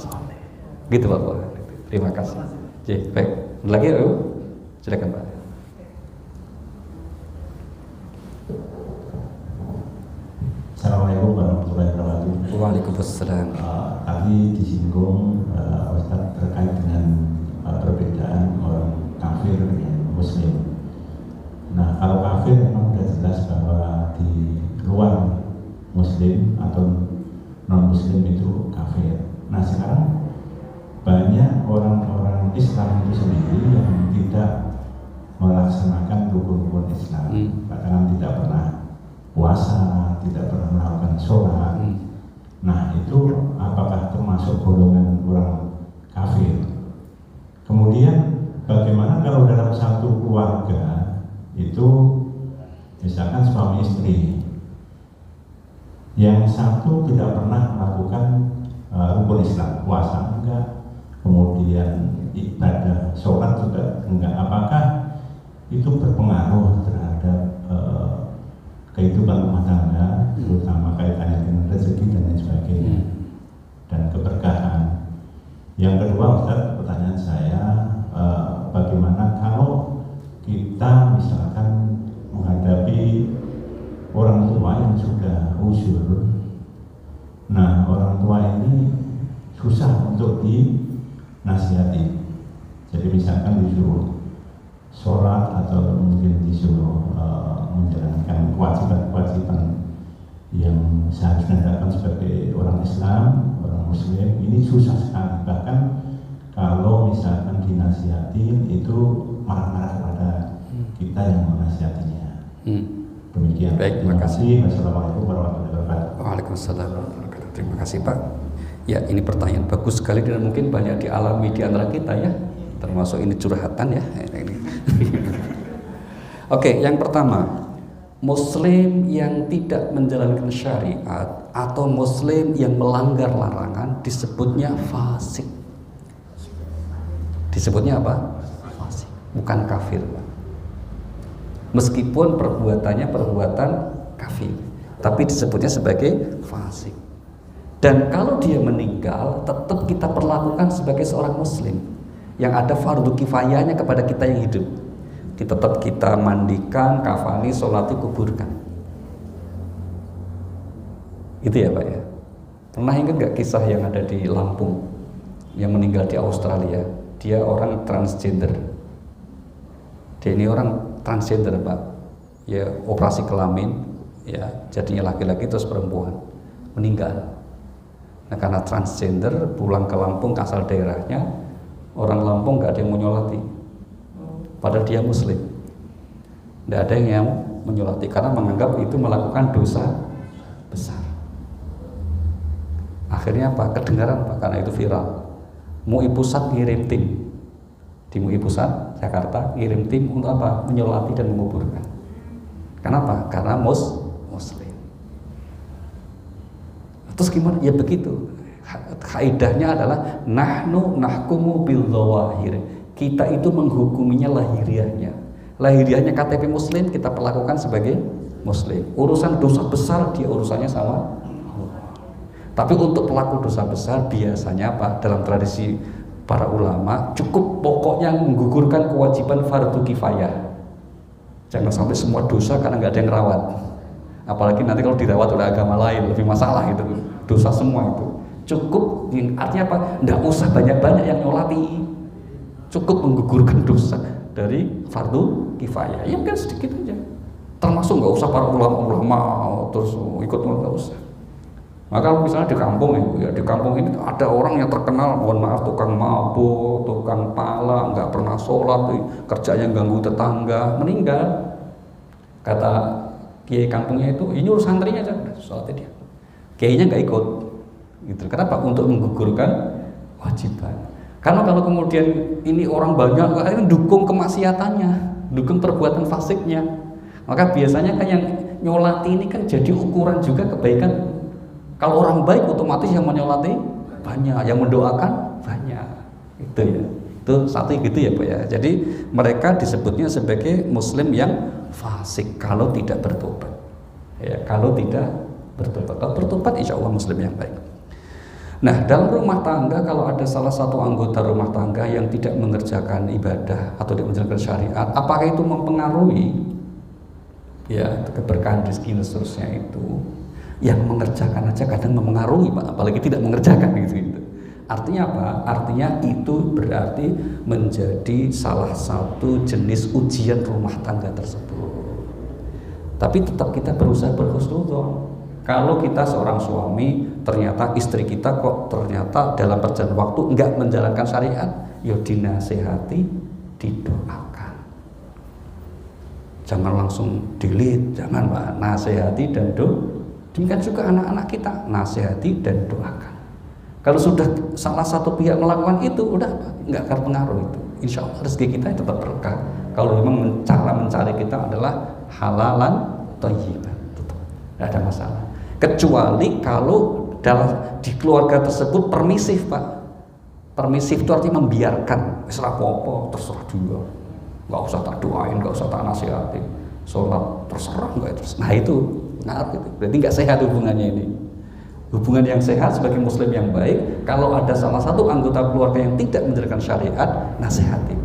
Gitu Bapak. Terima kasih. Oke, baik. Lagi yuk. Silakan Pak. Assalamualaikum warahmatullahi wabarakatuh. Waalaikumsalam. Tadi disinggung Ustaz terkait dengan perbedaan orang kafir dengan muslim. Nah, kalau kafir memang sudah jelas bahwa di luar muslim atau non muslim itu kafir. Nah, sekarang banyak orang-orang Islam itu sendiri yang tidak melaksanakan rukun-rukun Islam, bahkan tidak pernah puasa, tidak pernah melakukan sholat. Nah itu apakah termasuk golongan orang kafir? Kemudian bagaimana kalau dalam satu keluarga itu misalkan suami istri, yang satu tidak pernah melakukan rukun Islam, puasa enggak, kemudian ibadah sholat juga enggak, apakah itu berpengaruh terhadap kehidupan rumah tangga, terutama kaitannya dengan rezeki dan lain sebagainya, dan keberkahan. Yang kedua, Ustaz, pertanyaan saya, bagaimana kalau kita misalkan menghadapi orang tua yang sudah usyur? Nah, orang tua ini susah untuk dinasihati. Jadi misalkan disuruh sholat atau mungkin disuruh menjalankan kewajiban-kewajiban yang seharusnya datang sebagai orang Islam, orang Muslim, ini susah sekali. Bahkan kalau misalkan dinasihatin itu marah-marah kepada kita yang menasihatinya. Demikian. Baik, terima kasih. Wassalamualaikum warahmatullahi wabarakatuh. Waalaikumsalam warahmatullahi wabarakatuh. Terima kasih Pak. Ya, ini pertanyaan bagus sekali dan mungkin banyak dialami di antara kita ya. Termasuk ini curhatan ya. Oke, yang pertama, Muslim yang tidak menjalankan syariat atau Muslim yang melanggar larangan disebutnya fasik. Disebutnya apa? Fasik, bukan kafir, Pak. Meskipun perbuatannya perbuatan kafir, tapi disebutnya sebagai fasik. Dan kalau dia meninggal, tetap kita perlakukan sebagai seorang Muslim yang ada fardu kifayahnya kepada kita yang hidup. Tetap kita mandikan, kafani, sholati, kuburkan. Itu ya Pak ya. Pernah ingat nggak kisah yang ada di Lampung yang meninggal di Australia? Dia orang transgender. Dia ini orang transgender Pak. Ya operasi kelamin, ya jadinya laki-laki terus perempuan, meninggal. Nah karena transgender pulang ke Lampung ke asal daerahnya, orang Lampung nggak ada yang mau nyolati. Padahal dia Muslim, tidak ada yang menyolati karena menganggap itu melakukan dosa besar. Akhirnya apa? Kedengaran Pak, karena itu viral. MUI Pusat ngirim tim di MUI Pusat Jakarta, ngirim tim untuk apa? Menyolati dan menguburkan. Kenapa? Karena Muslim. Terus gimana? Ya begitu. Kaidahnya adalah nahnu nahkumu bil zawahir. Kita itu menghukuminya lahiriahnya. Lahiriahnya KTP Muslim kita perlakukan sebagai Muslim. Urusan dosa besar dia urusannya sama Allah. Tapi untuk pelaku dosa besar biasanya Pak, dalam tradisi para ulama cukup pokoknya menggugurkan kewajiban fardu kifayah. Jangan sampai semua dosa karena nggak ada yang rawat. Apalagi nanti kalau dirawat oleh agama lain lebih masalah itu, dosa semua itu. Cukup, artinya apa? Nggak usah banyak-banyak yang nyolati. Cukup menggugurkan dosa dari fardu kifayah. Ya kan sedikit aja. Termasuk nggak usah para ulama-ulama terus ikut, nggak usah. Maka misalnya di kampung ya, di kampung ini ada orang yang terkenal, mohon maaf, tukang mabuk, tukang pala, nggak pernah sholat, kerjanya ganggu tetangga, meninggal. Kata kiai kampungnya itu, ini urus santrinya aja, sholatnya dia. Kiainya nggak ikut, gitu. Kenapa? Untuk menggugurkan kewajiban. Karena kalau kemudian ini orang banyak, ini dukung kemaksiatannya, dukung perbuatan fasiknya. Maka biasanya kan yang nyolati ini kan jadi ukuran juga kebaikan. Kalau orang baik otomatis yang menyolati banyak, yang mendoakan banyak. Itu ya. Itu satu gitu ya Pak ya. Jadi mereka disebutnya sebagai Muslim yang fasik kalau tidak bertobat. Ya, kalau tidak bertobat. Kalau bertobat insya Allah Muslim yang baik. Nah dalam rumah tangga kalau ada salah satu anggota rumah tangga yang tidak mengerjakan ibadah atau tidak menjalankan syariat, apakah itu mempengaruhi ya keberkahan rezeki dan seterusnya itu? Yang mengerjakan aja kadang mempengaruhi Pak, apalagi tidak mengerjakan gitu. Artinya apa? Artinya itu berarti menjadi salah satu jenis ujian rumah tangga tersebut. Tapi tetap kita berusaha berhusnudzon. Kalau kita seorang suami, ternyata istri kita kok ternyata dalam perjalanan waktu enggak menjalankan syariat, ya dinasehati, didoakan. Jangan langsung delete, jangan Pak, nasehati dan doakan. Demikian juga anak-anak kita, nasihati dan doakan. Kalau sudah salah satu pihak melakukan itu, udah nggak akan pengaruh itu. Insya Allah rezeki kita tetap berkah. Kalau memang cara mencari kita adalah halalan thayyiban, nggak ada masalah. Kecuali kalau di keluarga tersebut permisif Pak. Permisif itu artinya membiarkan, serah apa, terserah dia. Nggak usah tak doain, nggak usah tak nasihati. Sholat terserah nggak terus. Nah itu ngaruh itu. Berarti nggak sehat hubungannya ini. Hubungan yang sehat sebagai Muslim yang baik, kalau ada salah satu anggota keluarga yang tidak menjalankan syariat, nasihati,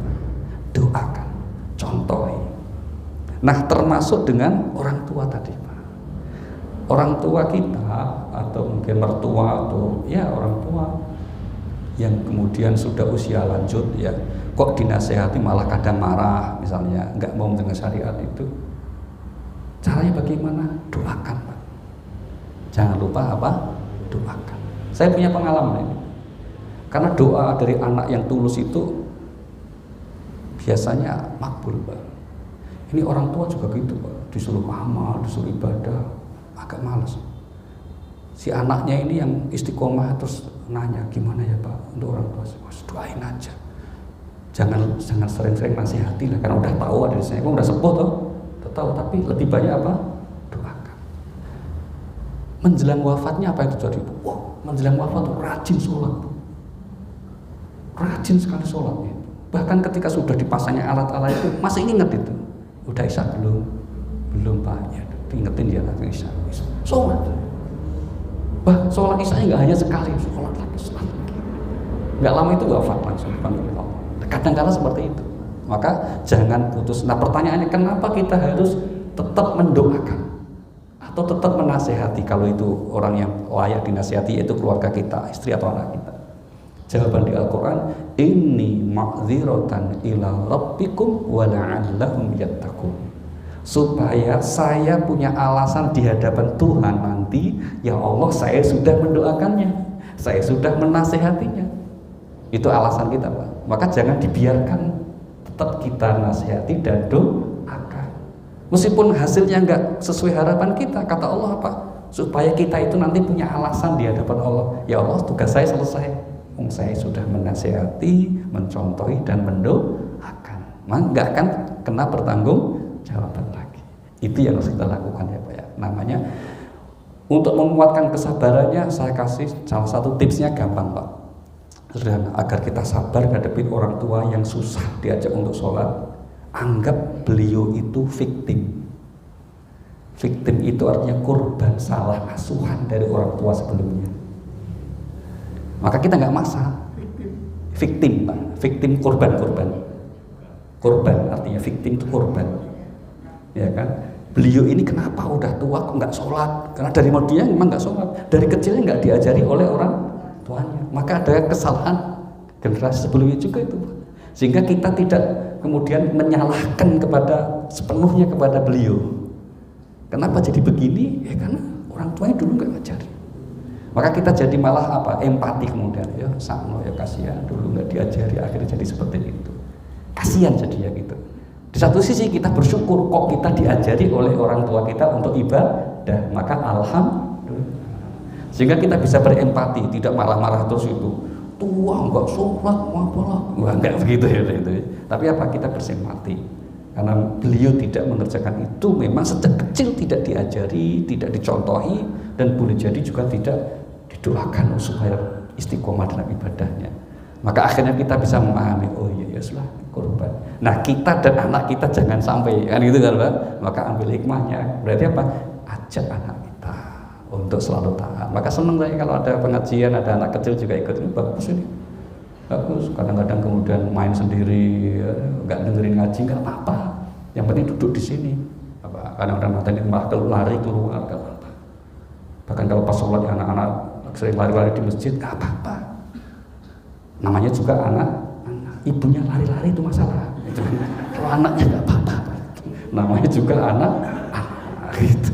doakan, contohi. Nah termasuk dengan orang tua tadi Pak. Orang tua kita atau mungkin mertua atau ya orang tua yang kemudian sudah usia lanjut ya, kok dinasehati malah kadang marah misalnya, nggak mau menjalankan syariat itu. Caranya bagaimana? Doakan Pak. Jangan lupa apa? Doakan. Saya punya pengalaman ini. Karena doa dari anak yang tulus itu biasanya makbul, Pak. Ini orang tua juga gitu, Pak. Disuruh amal, disuruh ibadah, agak malas. Si anaknya ini yang istiqomah terus nanya, gimana ya Pak untuk orang tua? Doain aja. Jangan sering-sering nasihati lah, karena udah tahu ada di sana, udah sepuh tuh, udah tahu. Tapi lebih banyak apa? Doakan. Menjelang wafatnya apa yang terjadi? Wah, menjelang wafat tuh rajin sholat, rajin sekali sholatnya. Bahkan ketika sudah dipasangnya alat-alat itu masih ingat itu. Udah isya belum Pak, ya diingetin dia lagi isya. Sholat. Sholat isya nggak hanya sekali, sholat lagi. Nggak lama itu wafat langsung. Kadang-kadang seperti itu. Maka jangan putus. Nah pertanyaannya, kenapa kita harus tetap mendoakan atau tetap menasehati kalau itu orang yang layak dinasihati, yaitu keluarga kita, istri atau anak kita? Jawaban di Al-Quran, inni ma'dziratan ila rabbikum wa la'allahum yattaqun. Supaya saya punya alasan di hadapan Tuhan nanti, ya Allah, saya sudah mendoakannya, saya sudah menasehatinya. Itu alasan kita, Pak. Maka jangan dibiarkan, tetap kita nasihati dan doakan. Meskipun hasilnya enggak sesuai harapan kita, kata Allah apa? Supaya kita itu nanti punya alasan di hadapan Allah. Ya Allah, tugas saya selesai. Saya sudah menasihati, mencontohi dan mendoakan. Maka enggak akan kena pertanggungjawaban lagi. Itu yang harus kita lakukan ya Pak ya. Namanya untuk menguatkan kesabarannya, saya kasih salah satu tipsnya gampang Pak. Sederhana, agar kita sabar ngadepin orang tua yang susah diajak untuk sholat. Anggap beliau itu victim. Victim itu artinya korban salah asuhan dari orang tua sebelumnya. Maka kita nggak maksa. Victim Pak, victim korban. Korban artinya victim itu korban. Ya kan? Beliau ini kenapa udah tua kok nggak sholat? Karena dari dia memang nggak sholat. Dari kecilnya nggak diajari oleh orang tuanya. Maka ada kesalahan generasi sebelumnya juga itu, sehingga kita tidak kemudian menyalahkan sepenuhnya kepada beliau. Kenapa jadi begini? Ya karena orang tuanya dulu nggak ngajari. Maka kita jadi malah apa? Empati kemudian. Ya sama, ya kasihan dulu nggak diajari, akhirnya jadi seperti itu. Kasihan jadi ya gitu. Di satu sisi kita bersyukur kok kita diajari oleh orang tua kita untuk ibadah, maka alhamdulillah. Sehingga kita bisa berempati, tidak marah-marah terus itu. Tua enggak sholat, apalah. Wah, enggak begitu ya itu. Tapi apa, kita bersimpati. Karena beliau tidak mengerjakan itu, memang sejak kecil tidak diajari, tidak dicontohi, dan boleh jadi juga tidak didoakan supaya istiqomah dalam ibadahnya. Maka akhirnya kita bisa memahami, oh iya ya sudah korban. Nah kita dan anak kita jangan sampai kan gitu kan Pak. Maka ambil hikmahnya. Berarti apa? Ajak anak kita untuk selalu taat. Maka senang saya kalau ada pengajian, ada anak kecil juga ikut. Ini bagus ini, bagus. Kadang-kadang kemudian main sendiri, nggak dengerin ngaji, nggak apa-apa. Yang penting duduk di sini. Kadang-kadang matanya malah lari keluar, nggak apa-apa. Bahkan kalau pas sholat anak-anak sering lari-lari di masjid, nggak apa-apa. Namanya juga anak. Ibunya lari-lari itu masalah. Kalau anaknya nggak apa-apa. Namanya juga anak. Gitu.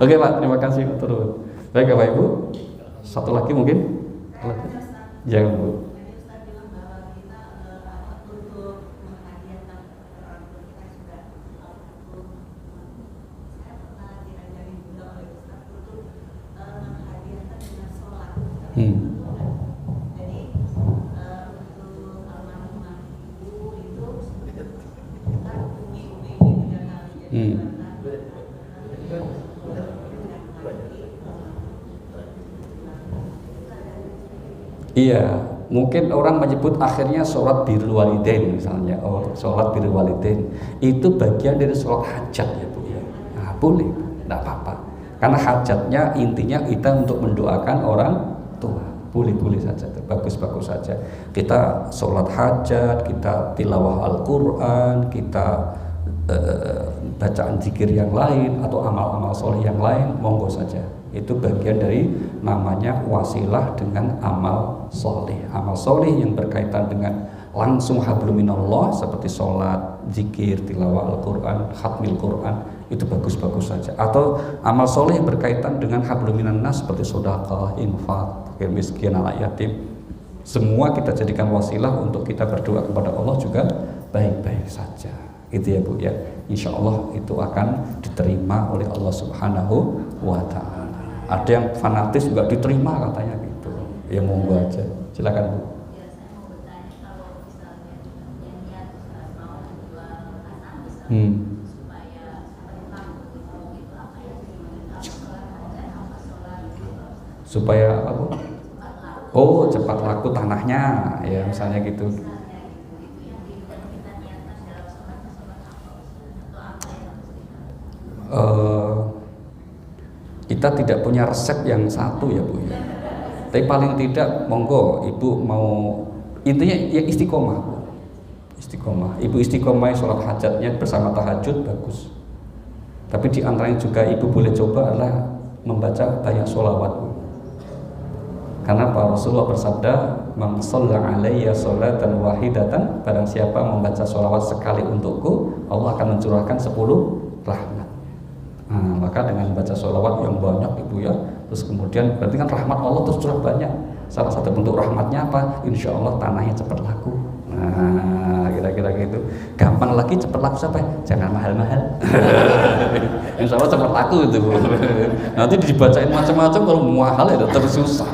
Oke Pak, terima kasih turun. Baik Bapak Ibu, satu lagi mungkin. Jangan Bu. Iya, mungkin orang menyebut akhirnya sholat birrul walidain misalnya, sholat birrul walidain itu bagian dari sholat hajat ya Bu ya. Nah, boleh, tidak apa-apa. Karena hajatnya intinya kita untuk mendoakan orang tua. Boleh-boleh saja, bagus-bagus saja. Kita sholat hajat, kita tilawah Al-Quran, kita bacaan zikir yang lain atau amal-amal soleh yang lain, monggo saja. Itu bagian dari namanya wasilah dengan amal soleh. Amal soleh yang berkaitan dengan langsung hablum minallah seperti sholat, zikir, tilawah Al-Quran, khatmil Quran, itu bagus-bagus saja. Atau amal soleh yang berkaitan dengan hablum minan nas seperti sedekah, infak, fakir miskin, anak yatim, semua kita jadikan wasilah untuk kita berdoa kepada Allah juga baik-baik saja. Itu ya Bu ya. Insya Allah itu akan diterima oleh Allah Subhanahu wa Ta'ala. Ada yang fanatis juga diterima katanya gitu. Ya monggo aja. Silakan Bu. Supaya apa? Oh, cepat laku tanahnya, ya misalnya gitu. Kita tidak punya resep yang satu ya Bu ya. Tapi paling tidak monggo Ibu mau, intinya ya istiqomah Bu. Istiqomah. Ibu istiqomah sholat hajatnya bersama tahajud bagus. Tapi di antaranya juga Ibu boleh coba adalah membaca banyak sholawat Bu. Karena Pak Rasulullah bersabda, "Man shalla alayya sholatan wahidatan", barang siapa membaca sholawat sekali untukku, Allah akan mencurahkan 10 rahmat. Nah, maka dengan baca sholawat yang banyak Ibu ya, terus kemudian berarti kan rahmat Allah terus curah banyak. Salah satu bentuk rahmatnya apa? Insya Allah tanahnya cepat laku. Nah, kira-kira gitu. Gampang lagi cepat laku siapa? Jangan mahal-mahal. Insya Allah cepat laku itu. Nanti dibacain macam-macam, kalau mahal ya terus susah.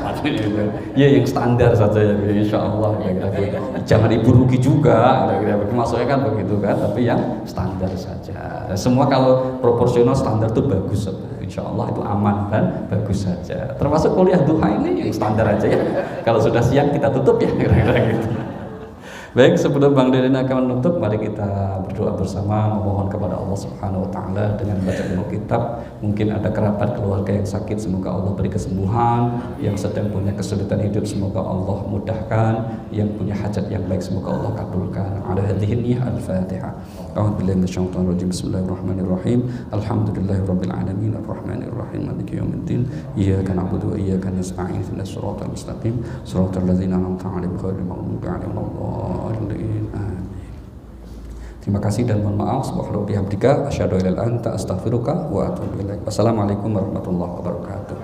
Ya yang standar saja ya, insya Allah. Kira-kira. Jangan Ibu rugi juga. Kira-kira. Maksudnya kan begitu kan, tapi yang standar saja. Semua kalau proporsional standar itu bagus. Insya Allah itu aman dan bagus saja. Termasuk kuliah duha ini yang standar aja ya. Kalau sudah siang kita tutup ya, kira-kira gitu. Baik, sebelum Bang Deden akan menutup, mari kita berdoa bersama, memohon kepada Allah Subhanahu wa Ta'ala dengan baca ilmu kitab. Mungkin ada kerabat keluarga yang sakit, semoga Allah beri kesembuhan. Yang sedang punya kesulitan hidup, semoga Allah mudahkan. Yang punya hajat yang baik, semoga Allah kabulkan. Ala hadhihi niyyah al-Fatihah. A'udzubillahi minasyaitonir rajim. Bismillahirrahmanirrahim. Alhamdulillahirabbil alamin arrahmanir rahim maliki yaumiddin. Iyyaka na'budu wa iyyaka nasta'in. Ihdinas siratal mustaqim. Siratal ladzina an'amta 'alaihim ghairil maghdubi 'alaihim waladdallin. Terima kasih dan mohon maaf. Subhanallah bihamdika asyhadu an la ilaha illa anta astaghfiruka wa atubu ilaik. Wassalamualaikum warahmatullahi wabarakatuh.